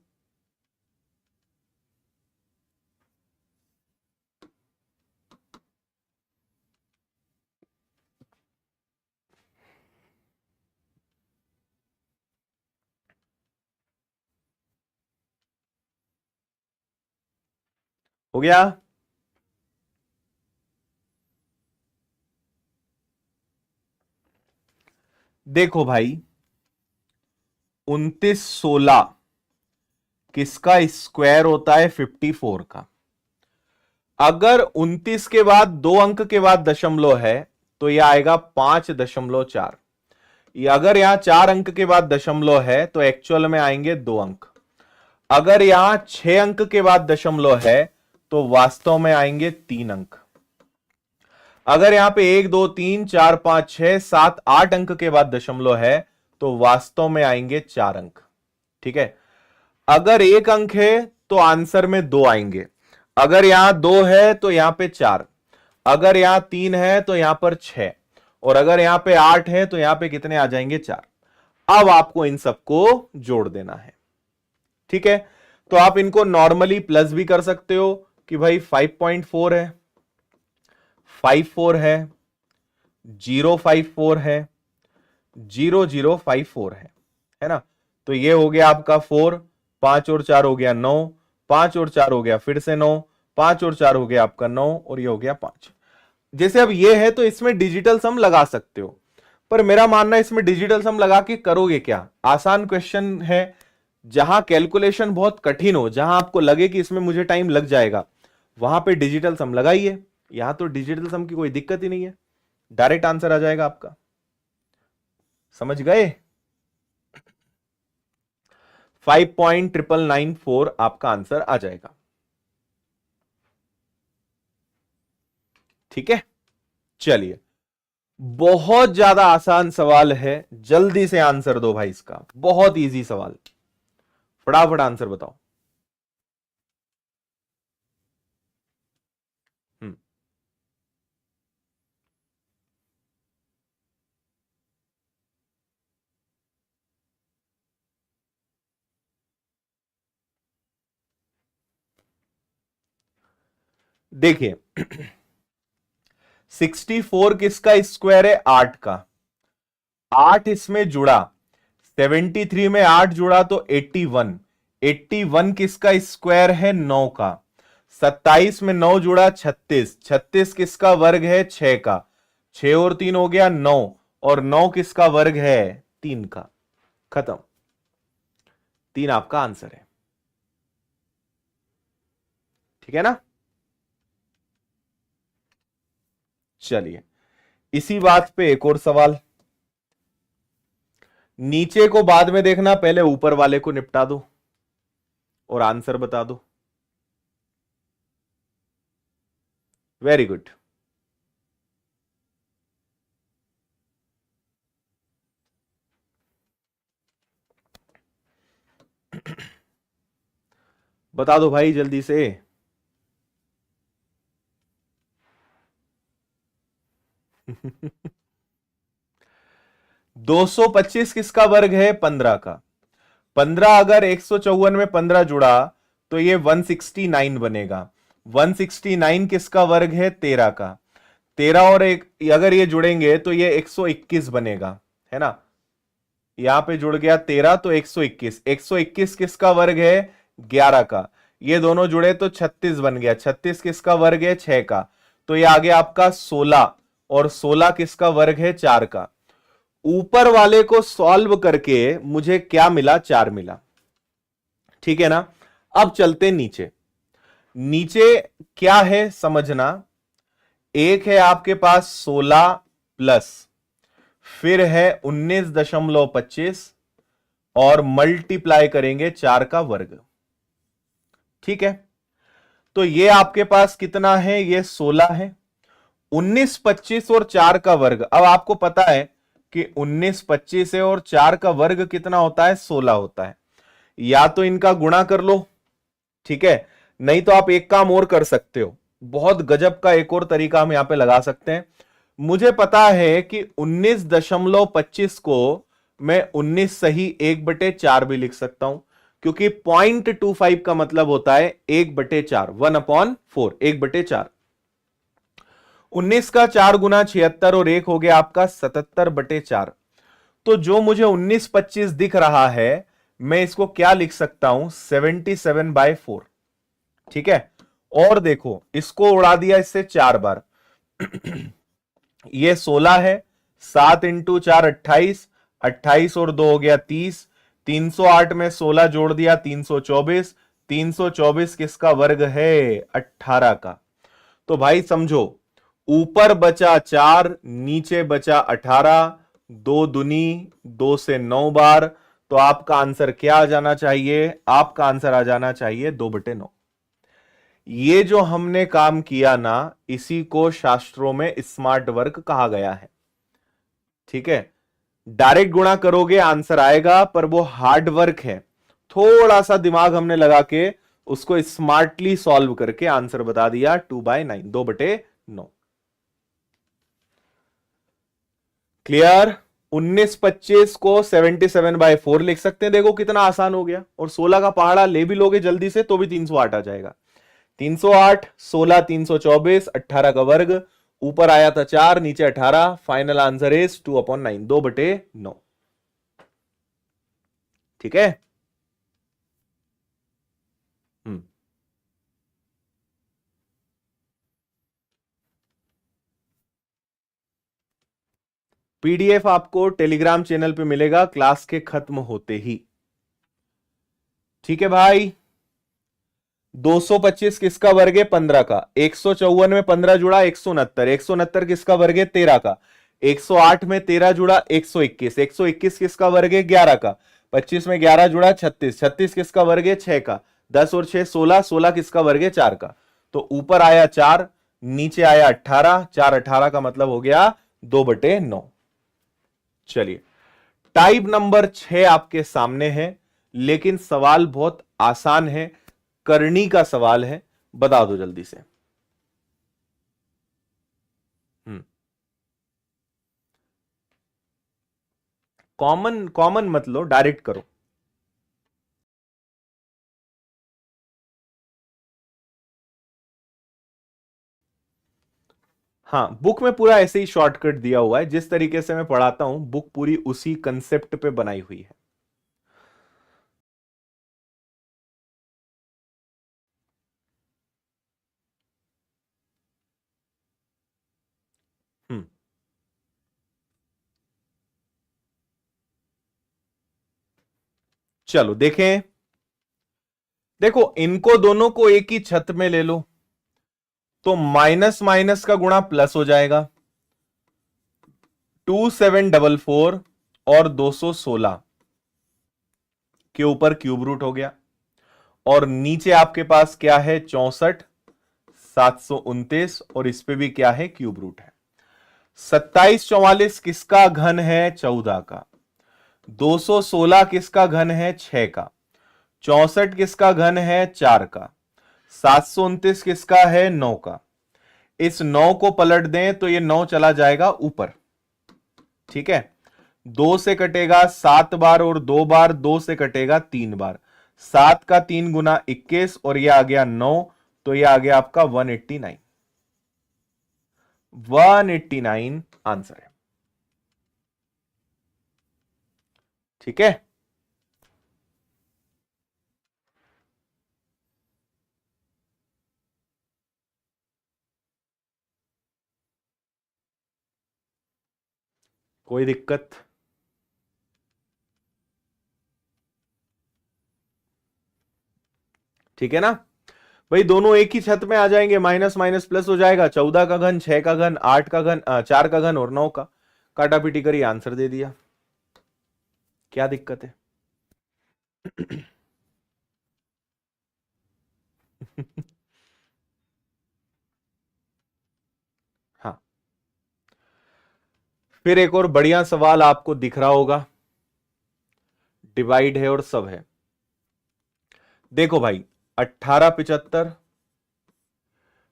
हो गया। देखो भाई, 2916 किसका स्क्वायर होता है? 54 का। अगर 29 के बाद 2 अंक के बाद दशमलव है तो यह आएगा 5.4। अगर यहां 4 अंक के बाद दशमलव है तो एक्चुअल में आएंगे 2 अंक। अगर यहां 6 अंक के बाद दशमलव है तो वास्तव में आएंगे 3 अंक। अगर यहां पे 1 2 3 4 5 6 7 8 अंक के बाद दशमलव है तो वास्तव में आएंगे 4 अंक। ठीक है। अगर 1 अंक है तो आंसर में 2 आएंगे। अगर यहां 2 है तो यहां पे 4। अगर यहां 3 है तो यहां पर 6। और अगर यहां पे 8 है तो यहां पे कितने आ जाएंगे? 4। अब आपको इन सबको जोड़ देना है। ठीक है। तो आप इनको नॉर्मली प्लस भी कर सकते हो कि भाई 5.4 है, 54 है, 054 है, 0054 है ना। तो ये हो गया आपका 4, 5 और 4 हो गया 9, 5 और 4 हो गया फिर से 9, 5 और 4 हो गया आपका 9 और ये हो गया 5। जैसे अब ये है तो इसमें डिजिटल सम लगा सकते हो, पर मेरा मानना है इसमें डिजिटल सम लगा के करोगे क्या? आसान क्वेश्चन है। जहां कैलकुलेशन बहुत कठिन हो, जहां आपको लगे कि इसमें मुझे टाइम लग जाएगा, वहां पे डिजिटल सम लगाइए। यहां तो डिजिटल सम की कोई दिक्कत ही नहीं है, डायरेक्ट आंसर आ जाएगा आपका। समझ गए? 5.994 आपका आंसर आ जाएगा। ठीक है, चलिए, बहुत ज्यादा आसान सवाल है, जल्दी से आंसर दो भाई इसका। बहुत इजी सवाल, फटाफट आंसर बताओ। हम्म देखिए, 64 किसका स्क्वायर है? 8 का। 8 इसमें जुड़ा, 73 में 8 जुड़ा तो 81। 81 किसका स्क्वायर है? 9 का। 27 में 9 जुड़ा 36। 36 किसका वर्ग है? 6 का। 6 और 3 हो गया 9, और 9 किसका वर्ग है? 3 का। खत्म। 3 आपका आंसर है। ठीक है ना। चलिए, इसी बात पे एक और सवाल। नीचे को बाद में देखना, पहले ऊपर वाले को निपटा दो और आंसर बता दो। Very good. बता दो भाई जल्दी से। 225 किसका वर्ग है? 15 का। 15 अगर 154 में 15 जुड़ा तो ये 169 बनेगा। 169 किसका वर्ग है? 13 का। 13 और एक अगर ये जुड़ेंगे तो ये 121 बनेगा, है ना। यहां पे जुड़ गया 13 तो 121। 121 किसका वर्ग है? 11 का। ये दोनों जुड़े तो 36 बन गया। 36 किसका वर्ग है? 6 का। तो ये आ गया आपका 16, और 16 किसका वर्ग है? 4 का। ऊपर वाले को सॉल्व करके मुझे क्या मिला? 4 मिला। ठीक है ना। अब चलते नीचे। नीचे क्या है समझना। एक है आपके पास 16 प्लस, फिर है 19.25, और मल्टीप्लाई करेंगे 4 का वर्ग। ठीक है। तो ये आपके पास कितना है? ये 16 है। 19 25 और 4 का वर्ग। अब आपको पता है कि 19 25 है और 4 का वर्ग कितना होता है? 16 होता है। या तो इनका गुणा कर लो, ठीक है, नहीं तो आप एक काम और कर सकते हो। बहुत गजब का एक और तरीका हम यहां पे लगा सकते हैं। मुझे पता है कि 19.25 को मैं 19 सही 1/4 भी लिख सकता हूं, क्योंकि 0.25 का मतलब होता है 1/4, 1/4, 1/4। 19 का 4 गुना 76, और 1 हो गया आपका 77/4। तो जो मुझे 19-25 दिख रहा है, मैं इसको क्या लिख सकता हूं? 77/4। ठीक है। और देखो इसको उड़ा दिया इससे 4 बार। ये 16 है, 7 × 4 28, 28 और 2 हो गया 30, 308 में 16 जोड़ दिया 324, 324 किसका वर्ग है? 18 का। तो भाई समझो, ऊपर बचा 4, नीचे बचा 18, 2 दूनी 2 से 9 बार। तो आपका आंसर क्या आ जाना चाहिए? आपका आंसर आ जाना चाहिए 2/9। ये जो हमने काम किया ना, इसी को शास्त्रों में स्मार्ट वर्क कहा गया है। ठीक है, डायरेक्ट गुणा करोगे आंसर आएगा, पर वो हार्ड वर्क है। थोड़ा सा दिमाग हमने लगा के उसको स्मार्टली सॉल्व करके आंसर बता दिया 2/9, 2/9। क्लियर? 19-25 को 77/4 लिख सकते हैं। देखो कितना आसान हो गया। और 16 का पहाड़ा ले भी लोगे जल्दी से तो भी 308 आ जाएगा। 308, 16, 324, 18 का वर्ग, ऊपर आया था 4, नीचे 18। Final answer is 2/9, 2/9। ठीक है। पीडीएफ आपको टेलीग्राम चैनल पे मिलेगा क्लास के खत्म होते ही। ठीक है भाई। 225 किसका वर्ग है? 15 का। 154 में 15 जुड़ा 169, 169 किसका वर्ग है? 13 का। 108 में 13 जुड़ा 121, 121 किसका वर्ग है? 11 का। 25 में 11 जुड़ा 36, 36 किसका वर्ग है? 6 का। 10 और 6 16, 16 किसका वर्ग है? 4 का। तो ऊपर आया 4, नीचे आया 18, 4 18 का मतलब हो गया 2/9। चलिए, टाइप नंबर 6 आपके सामने है, लेकिन सवाल बहुत आसान है, करनी का सवाल है। बता दो जल्दी से। कॉमन कॉमन मत लो, डायरेक्ट करो। हाँ, बुक में पूरा ऐसे ही शॉर्टकट दिया हुआ है। जिस तरीके से मैं पढ़ाता हूं, बुक पूरी उसी कंसेप्ट पे बनाई हुई है। हम्म चलो देखें। देखो, इनको दोनों को एक ही छत में ले लो तो माइनस माइनस का गुणा प्लस हो जाएगा। 2744 और 216 के ऊपर क्यूब रूट हो गया। और नीचे आपके पास क्या है? 64, 729, और इस पे भी क्या है? क्यूब रूट है। 2744 किसका घन है? 14 का। 216 किसका घन है? 6 का। 64 किसका घन है? 4 का। 729 किसका है? 9 का। इस 9 को पलट दें तो ये 9 चला जाएगा ऊपर। ठीक है, 2 से कटेगा 7 बार और 2 बार, 2 से कटेगा 3 बार। 7 का 3 गुना 21 और ये आ गया 9, तो ये आ गया आपका 189। 189 आंसर है। ठीक है। कोई दिक्कत? ठीक है ना भाई, दोनों एक ही छत में आ जाएंगे, माइनस माइनस प्लस हो जाएगा। 14 का घन, 6 का घन, 8 का घन, 4 का घन और 9 का। काटा पीटी करी, आंसर दे दिया। क्या दिक्कत है? हाँ, फिर एक और बढ़िया सवाल आपको दिख रहा होगा। डिवाइड है और सब है। देखो भाई, 1875,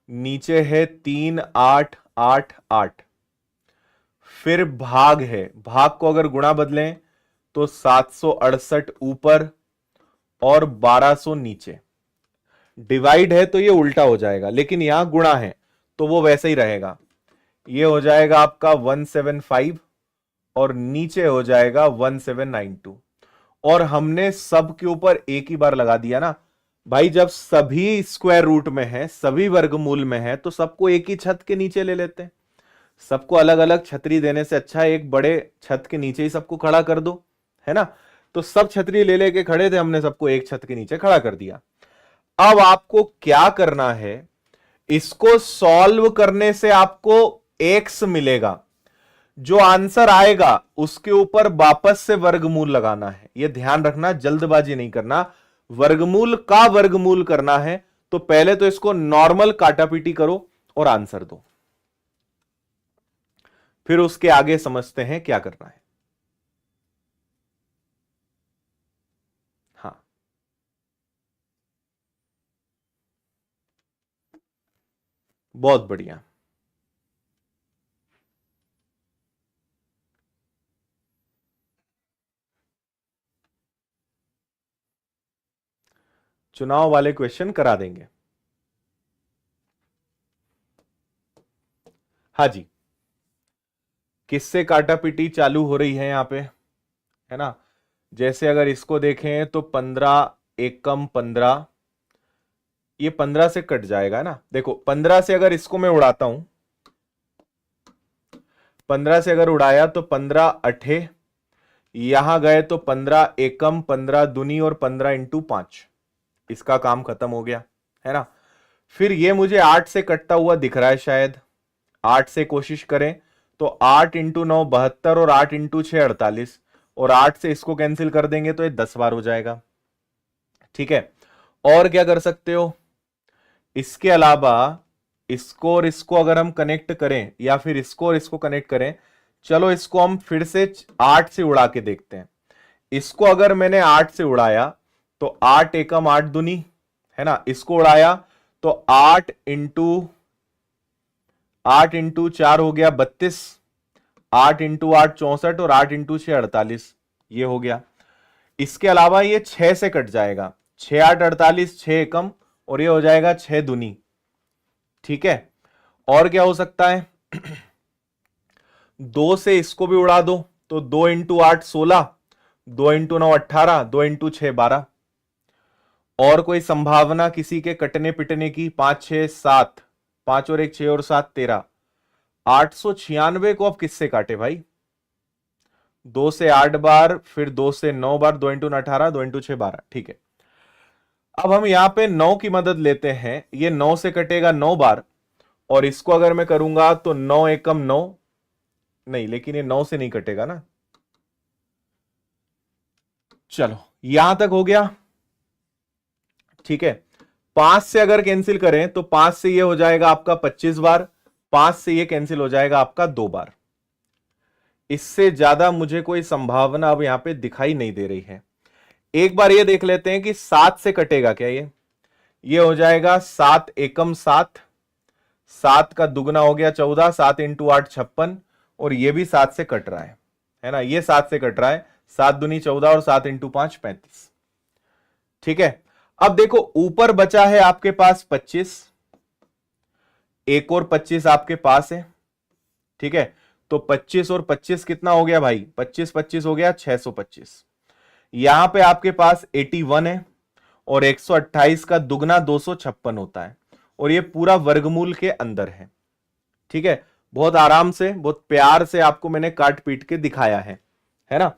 नीचे है 3 8 8 8, फिर भाग है। भाग को अगर गुणा बदलें तो 768 ऊपर और 1200 नीचे। डिवाइड है तो ये उल्टा हो जाएगा, लेकिन यहां गुणा है तो वो वैसे ही रहेगा। ये हो जाएगा आपका 175 और नीचे हो जाएगा 1792। और हमने सब के ऊपर एक ही बार लगा दिया ना, भाई जब सभी स्क्वायर रूट में है, सभी वर्गमूल में है, तो सबको एक ही छत के नीचे ले लेते हैं। सबको अलग अलग छतरी देने से अच्छा है एक बड़े छत के नीचे ही सबको खड़ा कर दो, है ना। तो सब छतरी ले लेके खड़े थे, हमने सबको एक छत के नीचे खड़ा कर दिया। अब आपको क्या करना है, इसको सॉल्व करने से आपको एक्स मिलेगा। जो आंसर आएगा उसके ऊपर वापस से वर्गमूल लगाना है। यह ध्यान रखना, जल्दबाजी नहीं करना। वर्गमूल का वर्गमूल करना है तो पहले तो इसको नॉर्मल काटापीटी करो और आंसर दो, फिर उसके आगे समझते हैं क्या करना है। हाँ, बहुत बढ़िया। चुनाव वाले क्वेश्चन करा देंगे। हाँ जी, किससे काटापीटी चालू हो रही है यहां पे, है ना। जैसे अगर इसको देखें तो 15 एकम 15, ये 15 से कट जाएगा ना। देखो 15 से अगर इसको मैं उड़ाता हूं, 15 से अगर उड़ाया तो 15 अठे, यहां गए तो 15 एकम 15 दुनी और 15 इंटू 5, इसका काम खत्म हो गया, है ना। फिर ये मुझे 8 से कटता हुआ दिख रहा है शायद, 8 से कोशिश करें तो 8 इंटू 9 72 और 8 इंटू 6 48, और 8 से इसको कैंसिल कर देंगे तो ये 10 बार हो जाएगा। ठीक है, और क्या कर सकते हो, इसके अलावा इसको और इसको अगर हम कनेक्ट करें, या फिर इसको और इसको कनेक्ट करें, चलो इसको हम फिर से 8 से उड़ा के देखते हैं। इसको अगर मैंने 8 से उड़ाया तो 8 एकम 8 दुनी, है ना। इसको उड़ाया तो 8 इंटू 4 हो गया 32, 8 इंटू 8 64 और 8 इंटू 6 48, ये हो गया। इसके अलावा ये 6 से कट जाएगा, 6 8 48, 6 एकम, और ये हो जाएगा 6 दुनी। ठीक है, और क्या हो सकता है, 2 से इसको भी उड़ा दो तो 2 इंटू 8 16, 2 इंटू 9 18, 2 इंटू 6 12। और कोई संभावना किसी के कटने पिटने की, 5 6 7, 5 और 1 6 और 7 13, 896 को अब किससे काटे भाई, 2 से 8 बार, फिर 2 से 9 बार, 2 इंटू 18, 2 इंटू 6 12। ठीक है, अब हम यहां पे 9 की मदद लेते हैं। ये 9 से कटेगा 9 बार, और इसको अगर मैं करूंगा तो 9 एकम 9, नहीं लेकिन ये 9 से नहीं कटेगा ना। चलो यहां तक हो गया। ठीक है, 5 से अगर कैंसिल करें तो 5 से ये हो जाएगा आपका 25 बार, 5 से ये कैंसिल हो जाएगा आपका 2 बार। इससे ज्यादा मुझे कोई संभावना अब यहां पे दिखाई नहीं दे रही है। एक बार ये देख लेते हैं कि 7 से कटेगा क्या, ये हो जाएगा 7 एकम 7, 7 का दुगना हो गया 14, 7 इंटू 8 56, और ये भी 7 से कट रहा है ना। ये 7 से कट रहा है, 7 दुनी 14 और 7 इंटू 5 35। ठीक है, अब देखो ऊपर बचा है आपके पास 25, एक और 25 आपके पास है। ठीक है, तो 25 और 25 कितना हो गया भाई, 25 25 हो गया 625। यहां पे आपके पास 81 है, और 128 का दुगना 256 होता है, और ये पूरा वर्गमूल के अंदर है। ठीक है, बहुत आराम से, बहुत प्यार से आपको मैंने काट पीट के दिखाया है ना।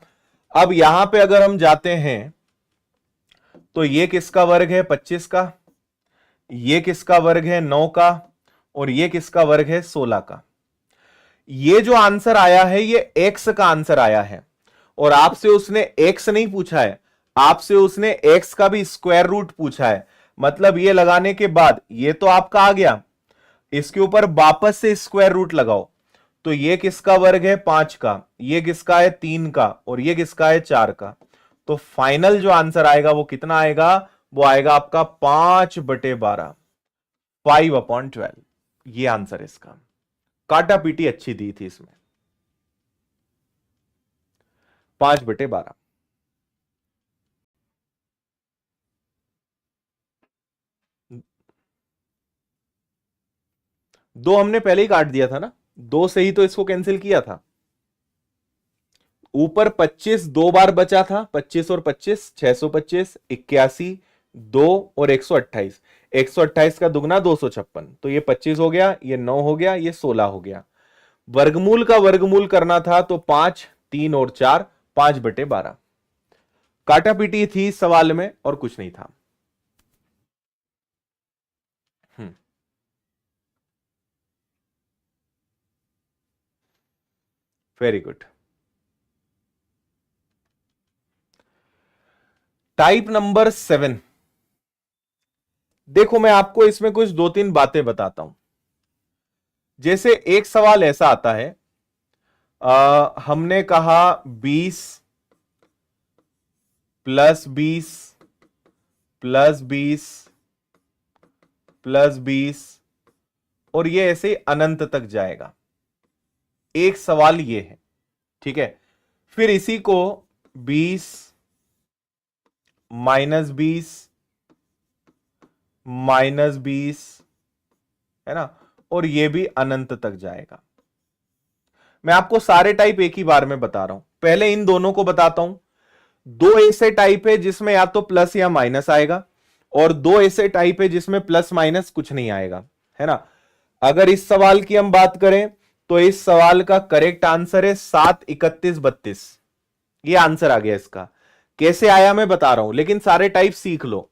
अब यहां पे अगर हम जाते हैं तो ये किसका वर्ग है, 25 का, ये किसका वर्ग है, 9 का, और ये किसका वर्ग है, 16 का। ये जो आंसर आया है ये एक्स का आंसर आया है, और आपसे उसने एक्स नहीं पूछा है, आपसे उसने एक्स का भी स्क्वायर रूट पूछा है। मतलब ये लगाने के बाद ये तो आपका आ गया, इसके ऊपर वापस से स्क्वायर रूट लगाओ, तो ये किसका वर्ग है, 5 का, ये किसका है, 3 का, और ये किसका है, 4 का। तो फाइनल जो आंसर आएगा वो कितना आएगा, वो आएगा आपका 5/12, 5/12। ये आंसर है इसका। काटा पीटी अच्छी दी थी इसमें, 5/12। दो हमने पहले ही काट दिया था ना, 2 से ही तो इसको कैंसिल किया था। ऊपर 25 2 बार बचा था, 25 और 25 625, 81, 2 और 128, 128 का दुगना 256, तो ये 25 हो गया, ये 9 हो गया, ये 16 हो गया। वर्गमूल का वर्गमूल करना था तो 5, 3 और 4, 5/12। काटा पीटी थी सवाल में और कुछ नहीं था। Very good. टाइप नंबर 7, देखो मैं आपको इसमें कुछ 2-3 बातें बताता हूं। जैसे एक सवाल ऐसा आता है, हमने कहा 20 + 20 + 20 + 20 और ये ऐसे अनंत तक जाएगा। एक सवाल ये है, ठीक है। फिर इसी को 20 - 20 -20 है ना, और ये भी अनंत तक जाएगा। मैं आपको सारे टाइप एक ही बार में बता रहा हूं। पहले इन दोनों को बताता हूं। दो ऐसे टाइप है जिसमें या तो प्लस या माइनस आएगा, और दो ऐसे टाइप है जिसमें प्लस माइनस कुछ नहीं आएगा, है ना। अगर इस सवाल की हम बात करें तो इस सवाल का करेक्ट आंसर है 7, 31, 32। ये आंसर आ गया इसका। कैसे आया मैं बता रहा हूं, लेकिन सारे टाइप सीख लो।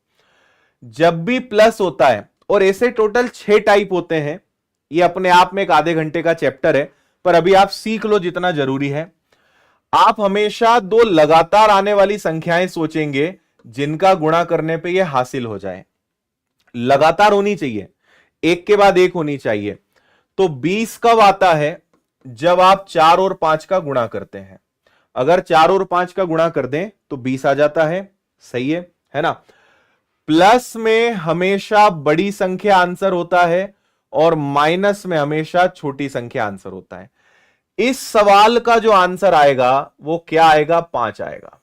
जब भी प्लस होता है, और ऐसे टोटल 6 टाइप होते हैं, ये अपने आप में एक आधे घंटे का चैप्टर है, पर अभी आप सीख लो जितना जरूरी है। आप हमेशा दो लगातार आने वाली संख्याएं सोचेंगे जिनका गुणा करने पे ये हासिल हो जाए। लगातार होनी चाहिए, एक के बाद एक होनी चाहिए। तो 20 कब आता है? जब आप 4 और 5 का गुणा करते हैं। अगर 4 और 5 का गुणा कर दें तो 20 आ जाता है। सही है ना। प्लस में हमेशा बड़ी संख्या आंसर होता है, और माइनस में हमेशा छोटी संख्या आंसर होता है। इस सवाल का जो आंसर आएगा वो क्या आएगा? 5 आएगा।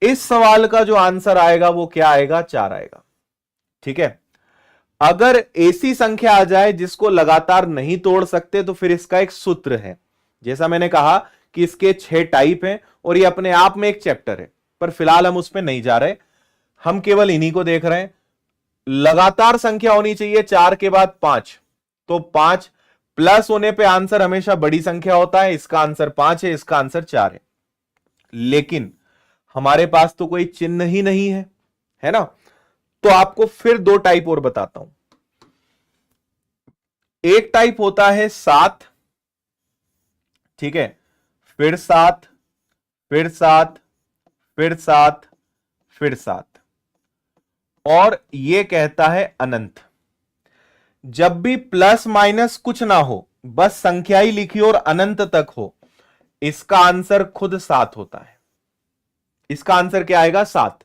इस सवाल का जो आंसर आएगा वो क्या आएगा? 4 आएगा। ठीक है। अगर ऐसी संख्या आ जाए जिसको लगातार नहीं तोड़ सकते, तो फिर इसका एक सूत्र है। जैसा मैंने कहा कि इसके 6 टाइप हैं और ये अपने आप में एक चैप्टर है, पर फिलहाल हम उस पर नहीं जा रहे, हम केवल इन्हीं को देख रहे हैं। लगातार संख्या होनी चाहिए 4 के बाद 5, तो 5 प्लस होने पे आंसर हमेशा बड़ी संख्या होता है। इसका आंसर 5 है, इसका आंसर 4 है। लेकिन हमारे पास तो कोई चिन्ह ही नहीं है ना। तो आपको फिर दो टाइप और बताता हूं। एक टाइप होता है 7, ठीक है, फिर 7, फिर 7, फिर 7, फिर 7, और यह कहता है अनंत। जब भी प्लस माइनस कुछ ना हो, बस संख्या ही लिखी और अनंत तक हो, इसका आंसर खुद 7 होता है। इसका आंसर क्या आएगा? 7।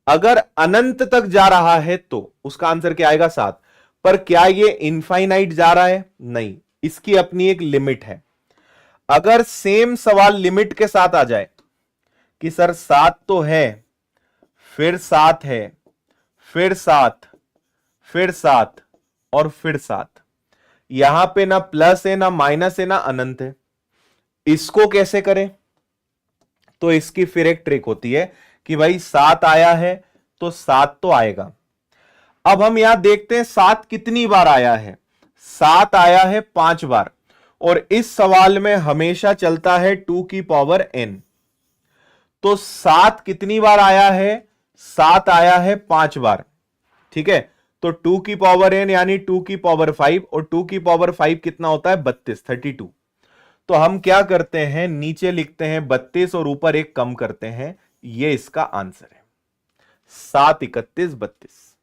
अगर अनंत तक जा रहा है तो उसका आंसर क्या आएगा? 7। पर क्या ये इनफाइनाइट जा रहा है? नहीं, इसकी अपनी एक लिमिट है। अगर सेम सवाल लिमिट के साथ आ जाए कि सर 7 तो है, फिर 7 है, फिर 7, फिर 7 और फिर 7, यहां पे ना प्लस है, ना माइनस है, ना अनंत है, इसको कैसे करें? तो इसकी फिर एक ट्रिक होती है कि भाई 7 आया है तो 7 तो आएगा। अब हम यहां देखते हैं 7 कितनी बार आया है। 7 आया है 5 बार, और इस सवाल में हमेशा चलता है 2 की पावर n। तो 7 कितनी बार आया है? 7 आया है 5 बार। ठीक है, तो 2 की पावर n यानी 2 की पावर 5, और 2 की पावर 5 कितना होता है? 32, 32। तो हम क्या करते हैं, नीचे लिखते हैं 32 और ऊपर एक कम करते हैं। ये इसका आंसर है, 7, 31, 32।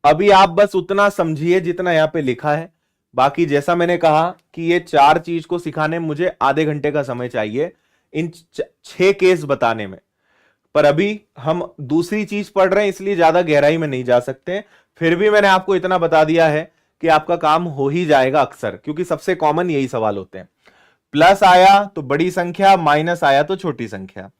अभी आप बस उतना समझिए जितना यहां पे लिखा है। बाकी जैसा मैंने कहा कि ये 4 चीज को सिखाने में मुझे आधे घंटे का समय चाहिए, इन 6 केस बताने में। पर अभी हम दूसरी चीज पढ़ रहे हैं, इसलिए ज्यादा गहराई में नहीं जा सकते। फिर भी मैंने आपको इतना बता दिया है कि आपका काम हो ही जाएगा अक्सर, क्योंकि सबसे कॉमन यही सवाल होते हैं। प्लस आया तो बड़ी संख्या, माइनस आया तो छोटी संख्या।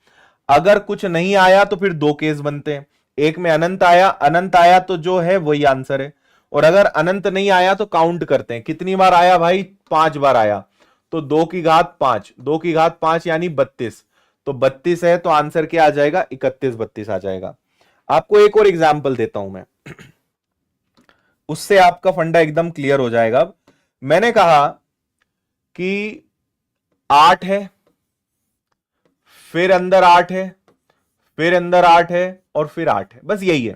अगर कुछ नहीं आया तो फिर दो केस बनते हैं। एक में अनंत आया, अनंत आया तो जो है वही आंसर है। और अगर अनंत नहीं आया तो काउंट करते हैं, कितनी बार आया भाई? 5 बार आया, तो 2 की घात 5, 2 की घात 5 यानी 32। तो 32 है तो आंसर क्या आ जाएगा, 31 32 आ जाएगा। आपको एक और एग्जाम्पल देता हूं मैं, उससे आपका फंडा एकदम क्लियर हो जाएगा। अब मैंने कहा कि 8 है, फिर अंदर 8 है, फिर अंदर 8 है, और फिर 8 है, बस यही है।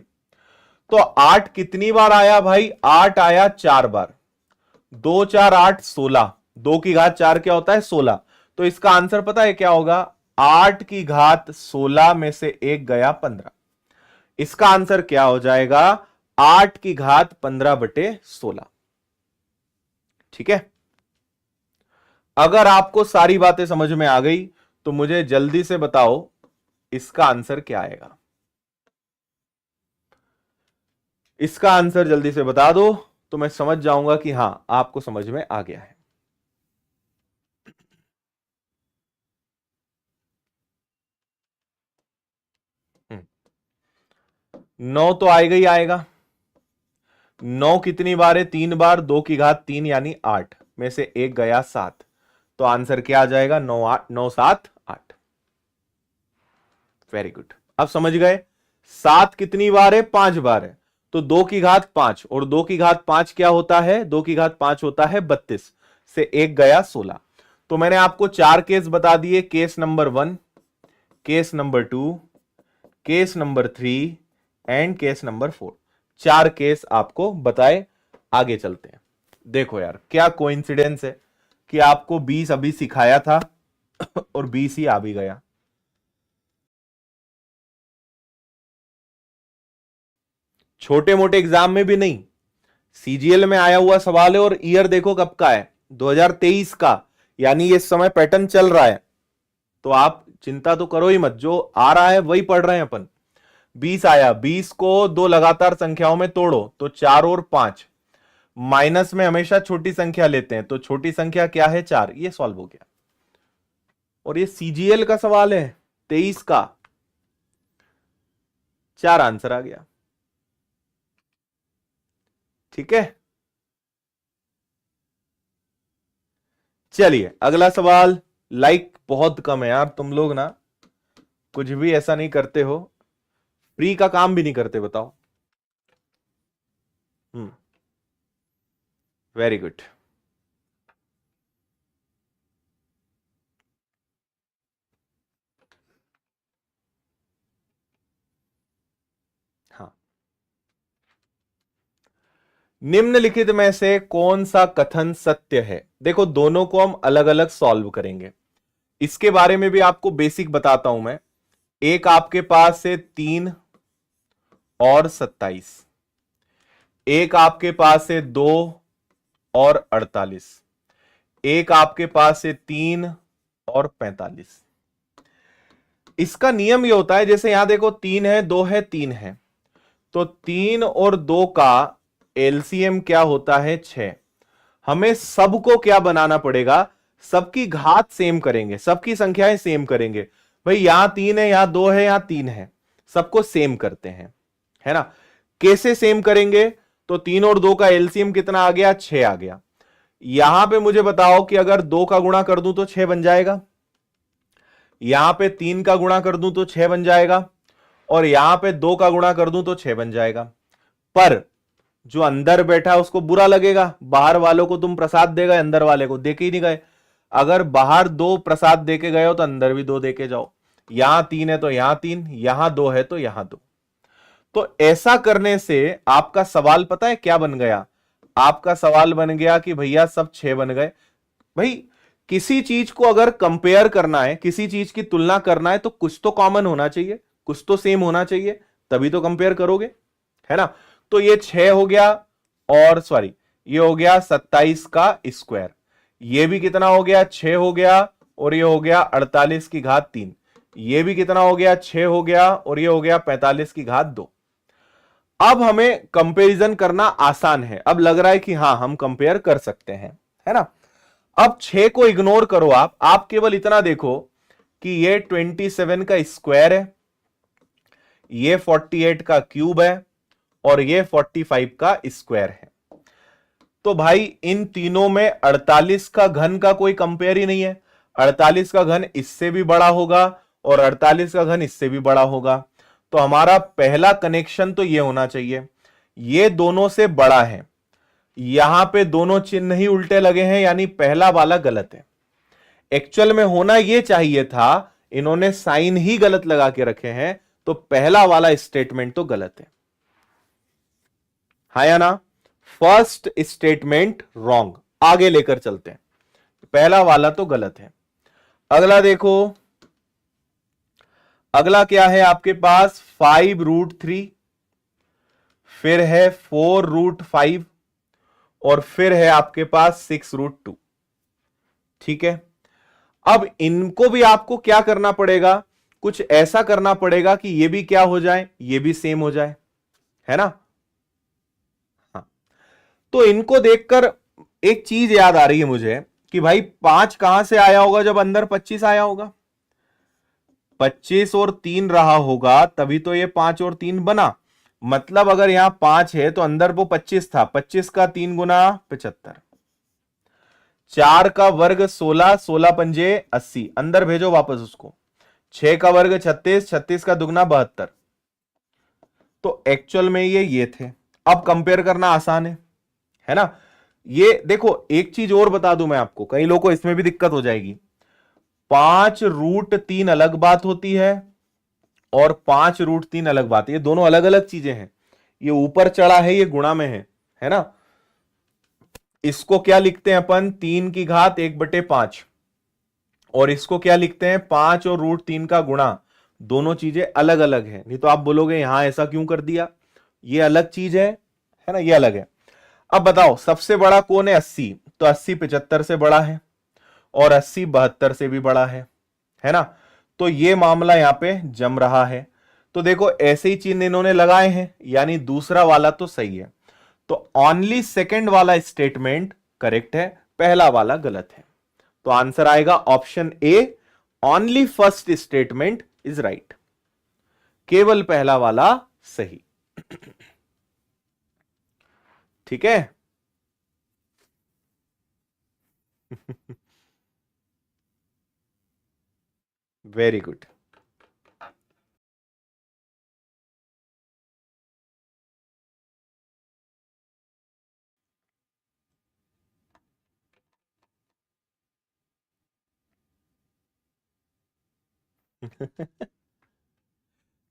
तो 8 कितनी बार आया भाई, 8 आया 4 बार, 2 4 8 16, 2 की घात 4 क्या होता है 16। तो इसका आंसर पता है क्या होगा, 8 की घात 16 में से एक गया 15। इसका आंसर क्या हो जाएगा, 8 की घात 15/16। ठीक है, अगर आपको सारी बातें समझ में आ गई तो मुझे जल्दी से बताओ इसका आंसर क्या आएगा। इसका आंसर जल्दी से बता दो तो मैं समझ जाऊंगा कि हां आपको समझ में आ गया है। 9 तो आएगा ही आएगा। 9 कितनी बार है, 3 बार, 2 की घात 3 यानी 8 में से एक गया 7। तो आंसर क्या आ जाएगा, 9 8 9 7 8। वेरी गुड, अब समझ गए। 7 कितनी बार है, 5 बार है, तो 2 की घात 5, और 2 की घात 5 क्या होता है, 2 की घात 5 होता है 32, से एक गया 16। तो मैंने आपको 4 केस बता दिए, case number 1, case number 2, case number 3 and case number 4। 4 case आपको बताए। आगे चलते हैं। देखो यार क्या कोइंसिडेंस है कि आपको 20 अभी सिखाया था और 20 ही आ भी गया। छोटे मोटे एग्जाम में भी नहीं, सीजीएल में आया हुआ सवाल है, और ईयर देखो कब का है, 2023 का, यानी ये समय पैटर्न चल रहा है। तो आप चिंता तो करो ही मत, जो आ रहा है वही पढ़ रहे हैं अपन। 20 आया, 20 को दो लगातार संख्याओं में तोड़ो तो 4 और 5, माइनस में हमेशा छोटी संख्या लेते हैं, तो छोटी संख्या क्या है 4, ये सॉल्व हो गया। और ये सीजीएल का सवाल है 23 का, 4 आंसर आ गया। ठीक है, चलिए अगला सवाल। लाइक बहुत कम है यार, तुम लोग ना कुछ भी ऐसा नहीं करते हो, फ्री का काम भी नहीं करते, बताओ। Very good. हाँ, निम्नलिखित में से कौन सा कथन सत्य है। देखो दोनों को हम अलग अलग सॉल्व करेंगे, इसके बारे में भी आपको बेसिक बताता हूं मैं। एक आपके पास है 3 और 27, एक आपके पास है 2 और 48, एक आपके पास है 3 और 45। इसका नियम ये होता है, जैसे यहां देखो 3 है, 2 है, 3 है, तो 3 और 2 का एलसीएम क्या होता है 6। हमें सबको क्या बनाना पड़ेगा, सबकी घात सेम करेंगे, सबकी संख्याएं सेम करेंगे। भाई यहां 3 है, यहां 2 है, यहां 3 है, सबको सेम करते हैं, है ना। कैसे सेम करेंगे, तो 3 और 2 का एलसीएम कितना आ गया, 6 आ गया। यहां पे मुझे बताओ कि अगर 2 का गुणा कर दूं तो 6 बन जाएगा, यहां पे 3 का गुणा कर दूं तो 6 बन जाएगा, और यहां पे 2 का गुणा कर दूं तो 6 बन जाएगा। पर जो अंदर बैठा है उसको बुरा लगेगा, बाहर वालों को तुम प्रसाद दे गए, अंदर वाले को देके ही नहीं गए। अगर बाहर 2 प्रसाद देके गए हो तो अंदर भी 2 देके जाओ। यहां 3 है तो यहां 3, यहां 2 है तो यहां 2। तो ऐसा करने से आपका सवाल पता है क्या बन गया, आपका सवाल बन गया कि भैया सब 6 बन गए। भाई किसी चीज को अगर कंपेयर करना है, किसी चीज की तुलना करना है, तो कुछ तो कॉमन होना चाहिए, कुछ तो सेम होना चाहिए, तभी तो कंपेयर करोगे, है ना। तो ये 6 हो गया, और सॉरी ये हो गया 27 का स्क्वायर, ये भी कितना हो गया 6 हो गया, और ये हो गया 48 की घात 3, ये भी कितना हो गया 6 हो गया, और ये हो गया 45 की घात 2। अब हमें कंपैरिजन करना आसान है, अब लग रहा है कि हां हम कंपेयर कर सकते हैं, है ना। अब 6 को इग्नोर करो, आप केवल इतना देखो कि ये 27 का स्क्वायर है, ये 48 का क्यूब है, और ये 45 का स्क्वायर है। तो भाई इन तीनों में 48 का घन का कोई कंपेयर ही नहीं है। 48 का घन इससे भी बड़ा होगा, और 48 का घन इससे भी बड़ा होगा। तो हमारा पहला कनेक्शन तो ये होना चाहिए, ये दोनों से बड़ा है। यहां पे दोनों चिन्ह ही उल्टे लगे हैं, यानी पहला वाला गलत है। एक्चुअल में होना यह चाहिए था, इन्होंने साइन ही गलत लगा के रखे हैं, तो पहला वाला स्टेटमेंट तो गलत है। हाँ या ना? First statement wrong. आगे लेकर चलते हैं, पहला वाला तो गलत है। अगला देखो, अगला क्या है आपके पास, 5√3, फिर है 4√5 और फिर है आपके पास 6√2। ठीक है, अब इनको भी आपको क्या करना पड़ेगा, कुछ ऐसा करना पड़ेगा कि ये भी क्या हो जाए, ये भी सेम हो जाए, है ना? हाँ, तो इनको देखकर एक चीज याद आ रही है मुझे कि भाई 5 कहां से आया होगा जब अंदर 25 आया होगा, 25 और 3 रहा होगा, तभी तो ये 5 और 3 बना। मतलब अगर यहां 5 है तो अंदर वो 25 था, 25 का 3 गुना 75, 4 का वर्ग 16, 16 पंजे 80, अंदर भेजो वापस उसको, 6 का वर्ग 36, 36 का दुगना 72। तो एक्चुअल में ये थे। अब कंपेयर करना आसान है ना? ये देखो, एक चीज और बता दूं मैं आपको, कई लोगों को इसमें भी दिक्कत हो जाएगी। 5√3 अलग बात होती है और 5√3 अलग बात है, ये दोनों अलग अलग चीजें हैं। ये ऊपर चढ़ा है, ये गुणा में है ना? इसको क्या लिखते हैं अपन, 3 की घात 1/5, और इसको क्या लिखते हैं, 5 और √3 का गुणा। दोनों चीजें अलग अलग है, नहीं तो आप बोलोगे यहां ऐसा क्यों कर दिया, ये अलग चीज है ना, ये अलग है। अब बताओ सबसे बड़ा कौन है, 80, तो 80 75 से बड़ा है और 80 72 से भी बड़ा है ना? तो ये मामला यहां पे जम रहा है। तो देखो ऐसे ही चिन्ह इन्होंने लगाए हैं, यानी दूसरा वाला तो सही है। तो ओनली सेकंड वाला स्टेटमेंट करेक्ट है, पहला वाला गलत है। तो आंसर आएगा option A, only first statement is right, केवल पहला वाला सही। ठीक है। Very good.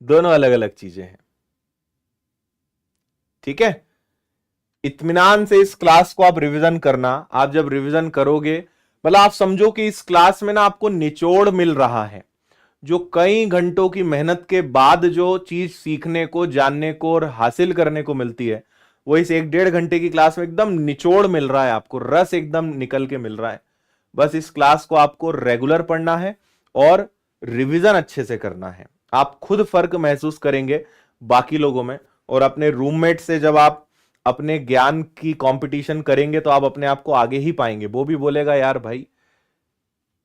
दोनों अलग अलग चीजें हैं। ठीक है, इत्मीनान से इस क्लास को आप रिवीजन करना। आप जब रिवीजन करोगे, मतलब आप समझो कि इस क्लास में ना आपको निचोड़ मिल रहा है, जो कई घंटों की मेहनत के बाद जो चीज सीखने को, जानने को और हासिल करने को मिलती है, वो इस 1-1.5 घंटे की क्लास में एकदम निचोड़ मिल रहा है, आपको रस एकदम निकल के मिल रहा है। बस इस क्लास को आपको रेगुलर पढ़ना है और रिवीजन अच्छे से करना है। आप खुद फर्क महसूस करेंगे बाकी लोगों में, और अपने रूममेट से जब आप अपने ज्ञान की कंपटीशन करेंगे तो आप अपने आप को आगे ही पाएंगे। वो भी बोलेगा यार भाई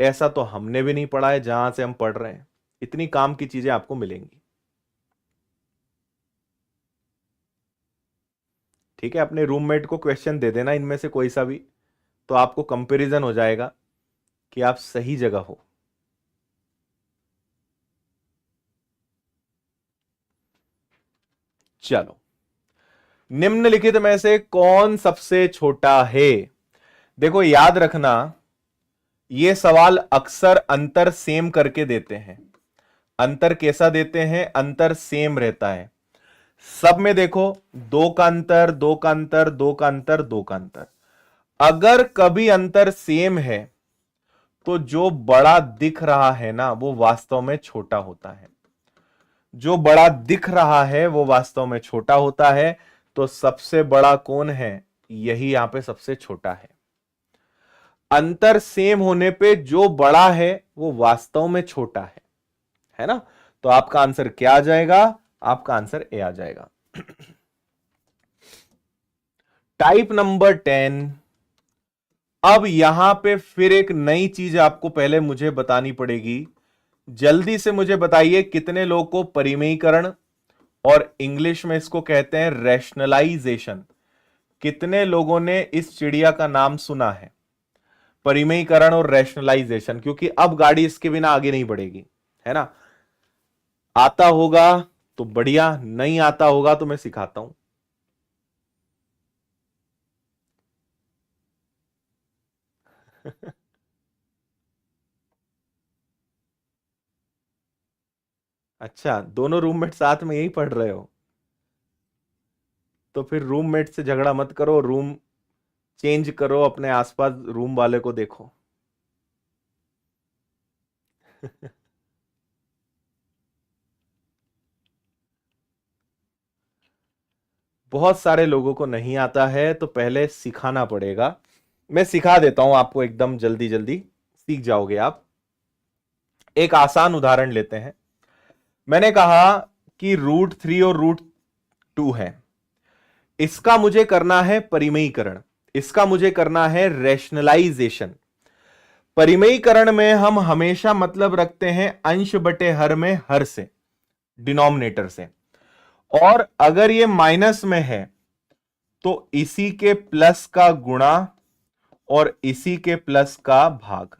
ऐसा तो हमने भी नहीं पढ़ा है जहां से हम पढ़ रहे हैं। इतनी काम की चीजें आपको मिलेंगी। ठीक है, अपने रूममेट को क्वेश्चन दे देना इनमें से कोई सा भी, तो आपको कंपैरिजन हो जाएगा कि आप सही जगह हो। चलो, निम्नलिखित में से कौन सबसे छोटा है? देखो याद रखना, ये सवाल अक्सर अंतर सेम करके देते हैं। अंतर कैसा देते हैं, अंतर सेम रहता है सब में। देखो 2 का अंतर, 2 का अंतर, 2 का अंतर, 2 का अंतर। अगर कभी अंतर सेम है तो जो बड़ा दिख रहा है ना वो वास्तव में छोटा होता है। जो बड़ा दिख रहा है वो वास्तव में छोटा होता है। तो सबसे बड़ा कौन है, यही यहां पे सबसे छोटा है। अंतर सेम होने पे जो बड़ा है वो वास्तव में छोटा है ना? तो आपका आंसर क्या आ जाएगा, आपका आंसर ए आ जाएगा। Type number 10। अब यहां पे फिर एक नई चीज आपको पहले मुझे बतानी पड़ेगी। जल्दी से मुझे बताइए कितने लोगों को परिमेयीकरण, और इंग्लिश में इसको कहते हैं रैशनलाइजेशन, कितने लोगों ने इस चिड़िया का नाम सुना है? परिमेयीकरण और रैशनलाइजेशन, क्योंकि अब गाड़ी इसके बिना आगे नहीं बढ़ेगी, है ना? आता होगा तो बढ़िया, नहीं आता होगा तो मैं सिखाता हूं। अच्छा, दोनों रूममेट साथ में यही पढ़ रहे हो? तो फिर रूममेट से झगड़ा मत करो, रूम चेंज करो, अपने आसपास रूम वाले को देखो। बहुत सारे लोगों को नहीं आता है, तो पहले सिखाना पड़ेगा। मैं सिखा देता हूं आपको, एकदम जल्दी जल्दी सीख जाओगे आप। एक आसान उदाहरण लेते हैं। मैंने कहा कि √3 और √2 है, इसका मुझे करना है परिमयीकरण, इसका मुझे करना है रैशनलाइजेशन। परिमयीकरण में हम हमेशा मतलब रखते हैं अंश बटे हर में हर से, डिनोमिनेटर से। और अगर ये माइनस में है तो इसी के प्लस का गुणा और इसी के प्लस का भाग।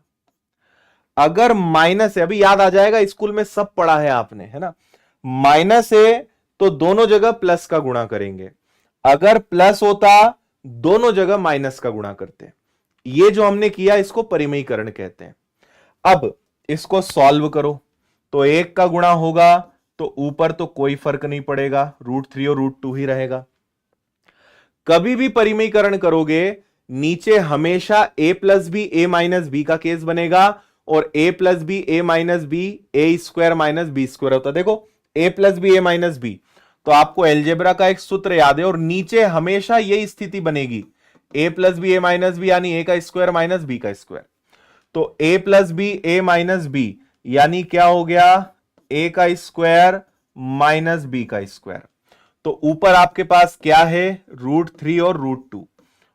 अगर माइनस है, अभी याद आ जाएगा, स्कूल में सब पढ़ा है आपने, है ना। माइनस है तो दोनों जगह प्लस का गुणा करेंगे, अगर प्लस होता दोनों जगह माइनस का गुणा करते। ये जो हमने किया इसको परिमयीकरण कहते हैं। अब इसको सॉल्व करो, तो एक का गुणा होगा तो ऊपर तो कोई फर्क नहीं पड़ेगा, √3 और √2 ही रहेगा। कभी भी परिमयीकरण करोगे, नीचे हमेशा a plus b a minus b का केस बनेगा, और a plus b a minus b a square minus b square होता है। देखो, a plus b a minus b, तो आपको एलजेब्रा का एक सूत्र याद है, और नीचे हमेशा यही स्थिति बनेगी, a plus b a minus b यानी a का स्क्वायर माइनस बी का स्क्वायर। तो a plus b a minus b यानी क्या हो गया, a का स्क्वायर माइनस बी का स्क्वायर। तो ऊपर आपके पास क्या है, √3 और √2,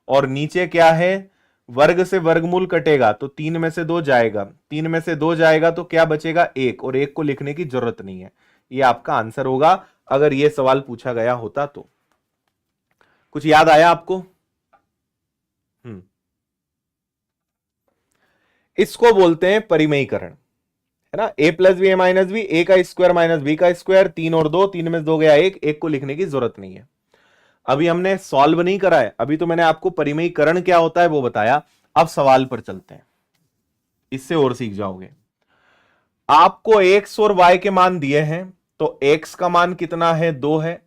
और नीचे क्या है, वर्ग से वर्गमूल कटेगा तो 3 में से 2 जाएगा, 3 में से 2 जाएगा तो क्या बचेगा, 1, और 1 को लिखने की जरूरत नहीं है। ये आपका आंसर होगा अगर ये सवाल पूछा गया होता तो। कुछ याद आया आपको? हम्म, इसको बोलते हैं परिमयीकरण, है ना। a plus b a minus b, a का स्क्वायर माइनस बी का स्क्वायर, 3 और 2, 3 में से 2 गया 1, 1 को लिखने की जरूरत नहीं है। अभी हमने सॉल्व नहीं करा है, अभी तो मैंने आपको परिमयीकरण क्या होता है वो बताया। अब सवाल पर चलते हैं, इससे और सीख जाओगे। आपको x और y के मान दिए हैं, तो x का मान कितना है, 2 है,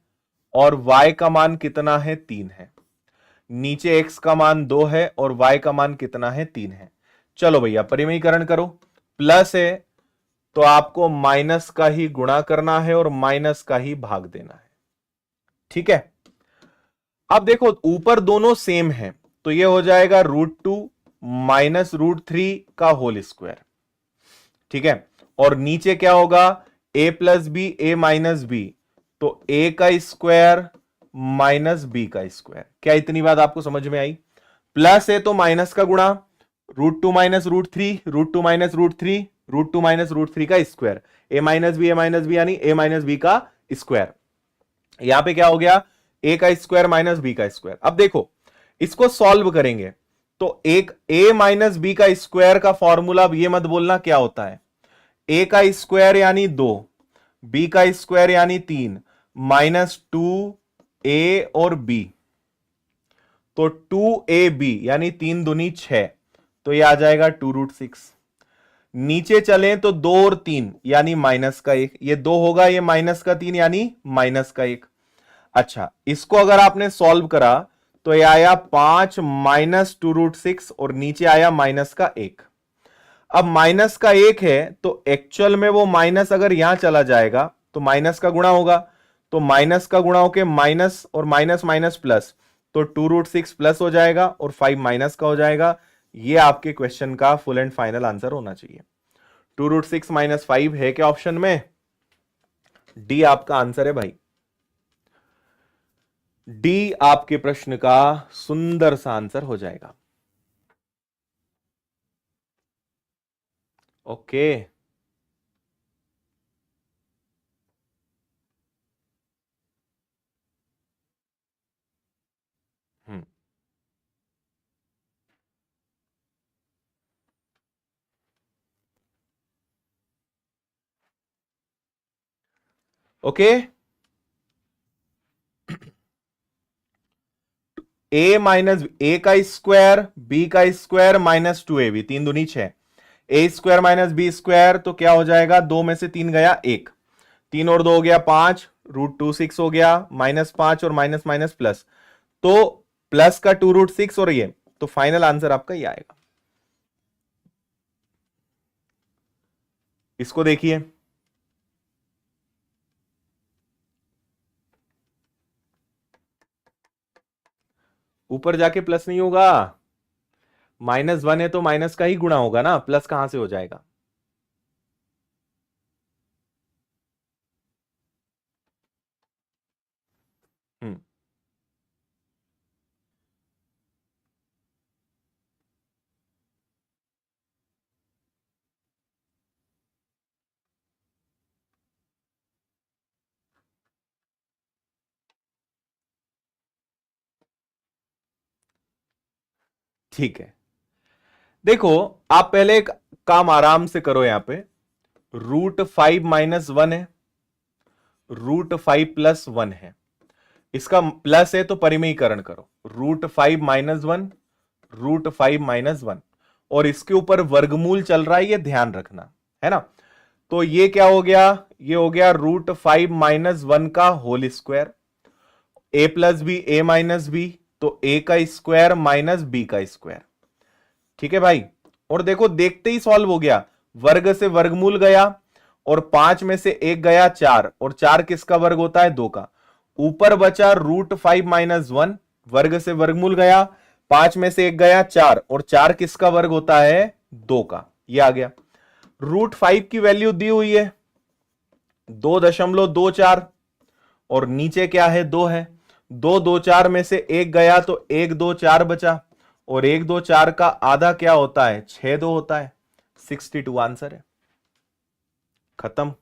और y का मान कितना है, 3 है। नीचे x का मान 2 है और y का मान कितना है, 3 है। चलो भैया परिमयीकरण करो। प्लस है तो आपको माइनस का ही गुणा करना है और माइनस का ही भाग देना है, ठीक है। अब देखो ऊपर दोनों सेम है, तो ये हो जाएगा √2 माइनस √3 का होल स्क्वायर, ठीक है। और नीचे क्या होगा, a plus b a minus b, तो a का स्क्वायर माइनस बी का स्क्वायर। क्या इतनी बात आपको समझ में आई? प्लस है तो माइनस का गुणा, √2 माइनस √3, √2 माइनस √3, √2 माइनस √3 का स्क्वायर, ए माइनस बी यानी a माइनस बी का स्क्वायर। यहां पे क्या हो गया, a का स्क्वायर माइनस बी का स्क्वायर। अब देखो इसको सॉल्व करेंगे, तो एक a माइनस बी का स्क्वायर का फॉर्मूला, अब ये मत बोलना क्या होता है, a का स्क्वायर यानी 2, b का स्क्वायर यानी 3, माइनस 2a और b, तो 2ab यानी 3 दूनी 6, तो ये आ जाएगा 2√6। नीचे चलें तो 2 और 3 यानी माइनस का 1, ये 2 होगा, ये माइनस का 3 यानी माइनस का 1। अच्छा, इसको अगर आपने सॉल्व करा तो ये आया 5 माइनस 2√6, और नीचे आया माइनस का 1। अब माइनस का 1 है तो एक्चुअल में वो माइनस अगर यहां चला जाएगा तो माइनस का गुणा होगा, तो माइनस का गुणा होके माइनस और माइनस माइनस प्लस, तो 2√6 प्लस हो जाएगा और 5 माइनस का हो जाएगा। ये आपके क्वेश्चन का फुल एंड फाइनल आंसर होना चाहिए। 2√6 माइनस 5 है क्या ऑप्शन में? डी आपका आंसर है भाई। डी आपके प्रश्न का सुंदर सा आंसर हो जाएगा। ओके। हम्म, ओके, ए माइनस ए का स्क्वायर बी का स्क्वायर माइनस 2ab, 3 दूनी 6, ए स्क्वायर माइनस बी स्क्वायर, तो क्या हो जाएगा, 2 में से 3 गया 1, 3 और 2 हो गया 5, √2 6 हो गया, -5 और माइनस माइनस प्लस, तो प्लस का 2√6 और ये, तो फाइनल आंसर आपका ये आएगा। इसको देखिए, ऊपर जाके प्लस नहीं होगा, -1 है तो माइनस का ही गुणा होगा ना, प्लस कहां से हो जाएगा। हम्म, ठीक है। देखो, आप पहले एक काम आराम से करो, यहां पे √5 - 1 है, √5 + 1 है, इसका प्लस है तो परिमेयीकरण करो, √5 - 1, √5 - 1, और इसके ऊपर वर्गमूल चल रहा है, ये ध्यान रखना है ना। तो ये क्या हो गया, ये हो गया √5 - 1 का whole square, a + b a - b, तो a का स्क्वायर माइनस b का स्क्वायर, ठीक है भाई। और देखो, देखते ही सॉल्व हो गया, वर्ग से वर्गमूल गया, और 5 में से 1 गया 4, और 4 किसका वर्ग होता है, 2 का, ऊपर बचा √5 - 1, वर्ग से वर्गमूल गया, 5 में से 1 गया 4, और 4 किसका वर्ग होता है, 2 का, ये आ गया। √5 की वैल्यू दी हुई है 2.24, और नीचे क्या है, 2 है, 2 2 4 में से 1 गया तो 1 2 4 बचा, और 1 2 4 का आधा क्या होता है, 6 2 होता है, 62 आंसर है, खत्म।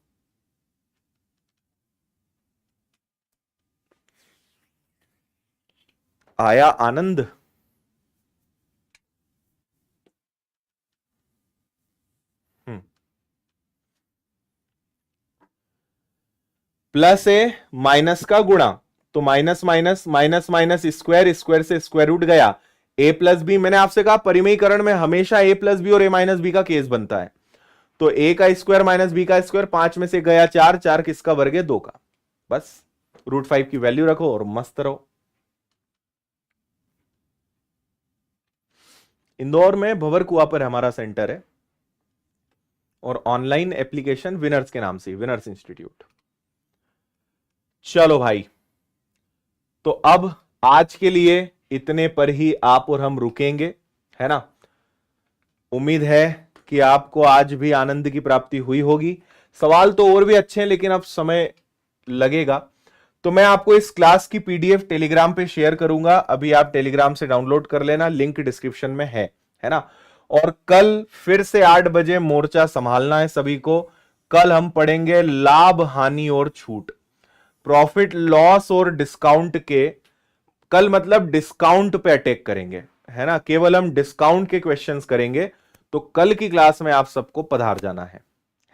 आया आनंद। हम्म, प्लस है माइनस का गुणा, तो minus minus minus minus square, square से स्क्वायर रूट गया, a + b, मैंने आपसे कहा परिमेयीकरण में हमेशा a + b और a - b का केस बनता है, तो a का स्क्वायर माइनस b का स्क्वायर, 5 में से गया 4, 4 किसका वर्ग है, 2 का, बस √5 की वैल्यू रखो और मस्त रहो। इंदौर में भंवर कुआ पर हमारा सेंटर है, और ऑनलाइन एप्लीकेशन विनर्स के नाम से, विनर्स इंस्टीट्यूट। चलो भाई, तो अब आज के लिए इतने पर ही आप और हम रुकेंगे, है ना। उम्मीद है कि आपको आज भी आनंद की प्राप्ति हुई होगी। सवाल तो और भी अच्छे हैं, लेकिन अब समय लगेगा, तो मैं आपको इस क्लास की पीडीएफ टेलीग्राम पे शेयर करूंगा, अभी आप टेलीग्राम से डाउनलोड कर लेना, लिंक डिस्क्रिप्शन में है ना। और कल फिर से 8 बजे मोर्चा संभालना है सभी को। कल हम पढ़ेंगे लाभ हानि और छूट, प्रॉफिट लॉस और डिस्काउंट के, कल मतलब डिस्काउंट पे अटैक करेंगे, है ना, केवल हम डिस्काउंट के क्वेश्चंस करेंगे, तो कल की क्लास में आप सबको पधार जाना है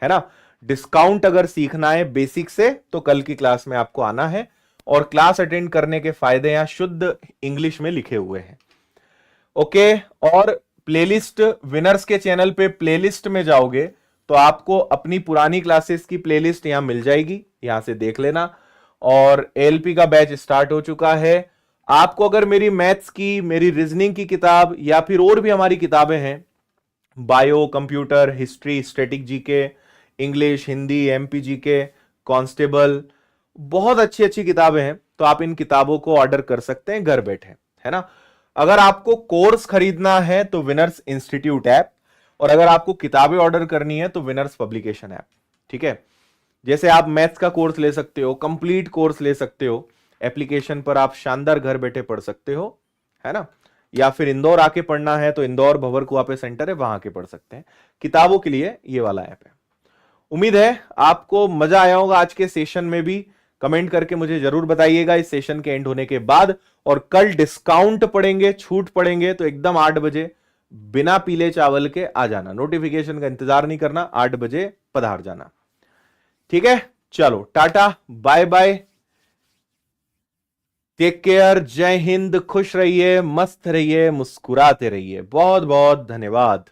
ना। डिस्काउंट अगर सीखना है बेसिक से, तो कल की क्लास में आपको आना है, और क्लास अटेंड करने के फायदे यहां शुद्ध इंग्लिश में लिखे हुए हैं, ओके। और प्लेलिस्ट, विनर्स के चैनल पे प्लेलिस्ट में जाओगे तो आपको अपनी पुरानी क्लासेस की प्लेलिस्ट यहां मिल जाएगी, यहां से देख लेना। और एलपी का बैच स्टार्ट हो चुका है। आपको अगर मेरी मैथ्स की, मेरी रीजनिंग की किताब, या फिर और भी हमारी किताबें हैं, bio, computer, history, static GK, English, Hindi, MP GK, constable, बहुत अच्छी अच्छी किताबें हैं, तो आप इन किताबों को ऑर्डर कर सकते हैं घर बैठे, है ना। अगर आपको कोर्स खरीदना है तो विनर्स इंस्टीट्यूट ऐप, और अगर आपको किताबें ऑर्डर करनी है तो विनर्स पब्लिकेशन ऐप, ठीक है। जैसे आप मैथ्स का कोर्स ले सकते हो, कंप्लीट कोर्स ले सकते हो, एप्लीकेशन पर आप शानदार घर बैठे पढ़ सकते हो, है ना। या फिर इंदौर आके पढ़ना है तो इंदौर भंवर कुआ पे सेंटर है, वहां आके पढ़ सकते हैं। किताबों के लिए ये वाला ऐप है। उम्मीद है आपको मजा आया होगा आज के सेशन में भी। कमेंट करके मुझे जरूर बताइएगा इस सेशन के एंड होने के बाद। और कल डिस्काउंट पढ़ेंगे, छूट पढ़ेंगे, तो एकदम 8 बजे बिना पीले चावल के आ जाना, नोटिफिकेशन का इंतजार नहीं करना, 8 बजे पधार जाना, ठीक है। चलो tata, bye bye, take care, जय हिंद, खुश रहिए, मस्त रहिए, मुस्कुराते रहिए। बहुत बहुत धन्यवाद।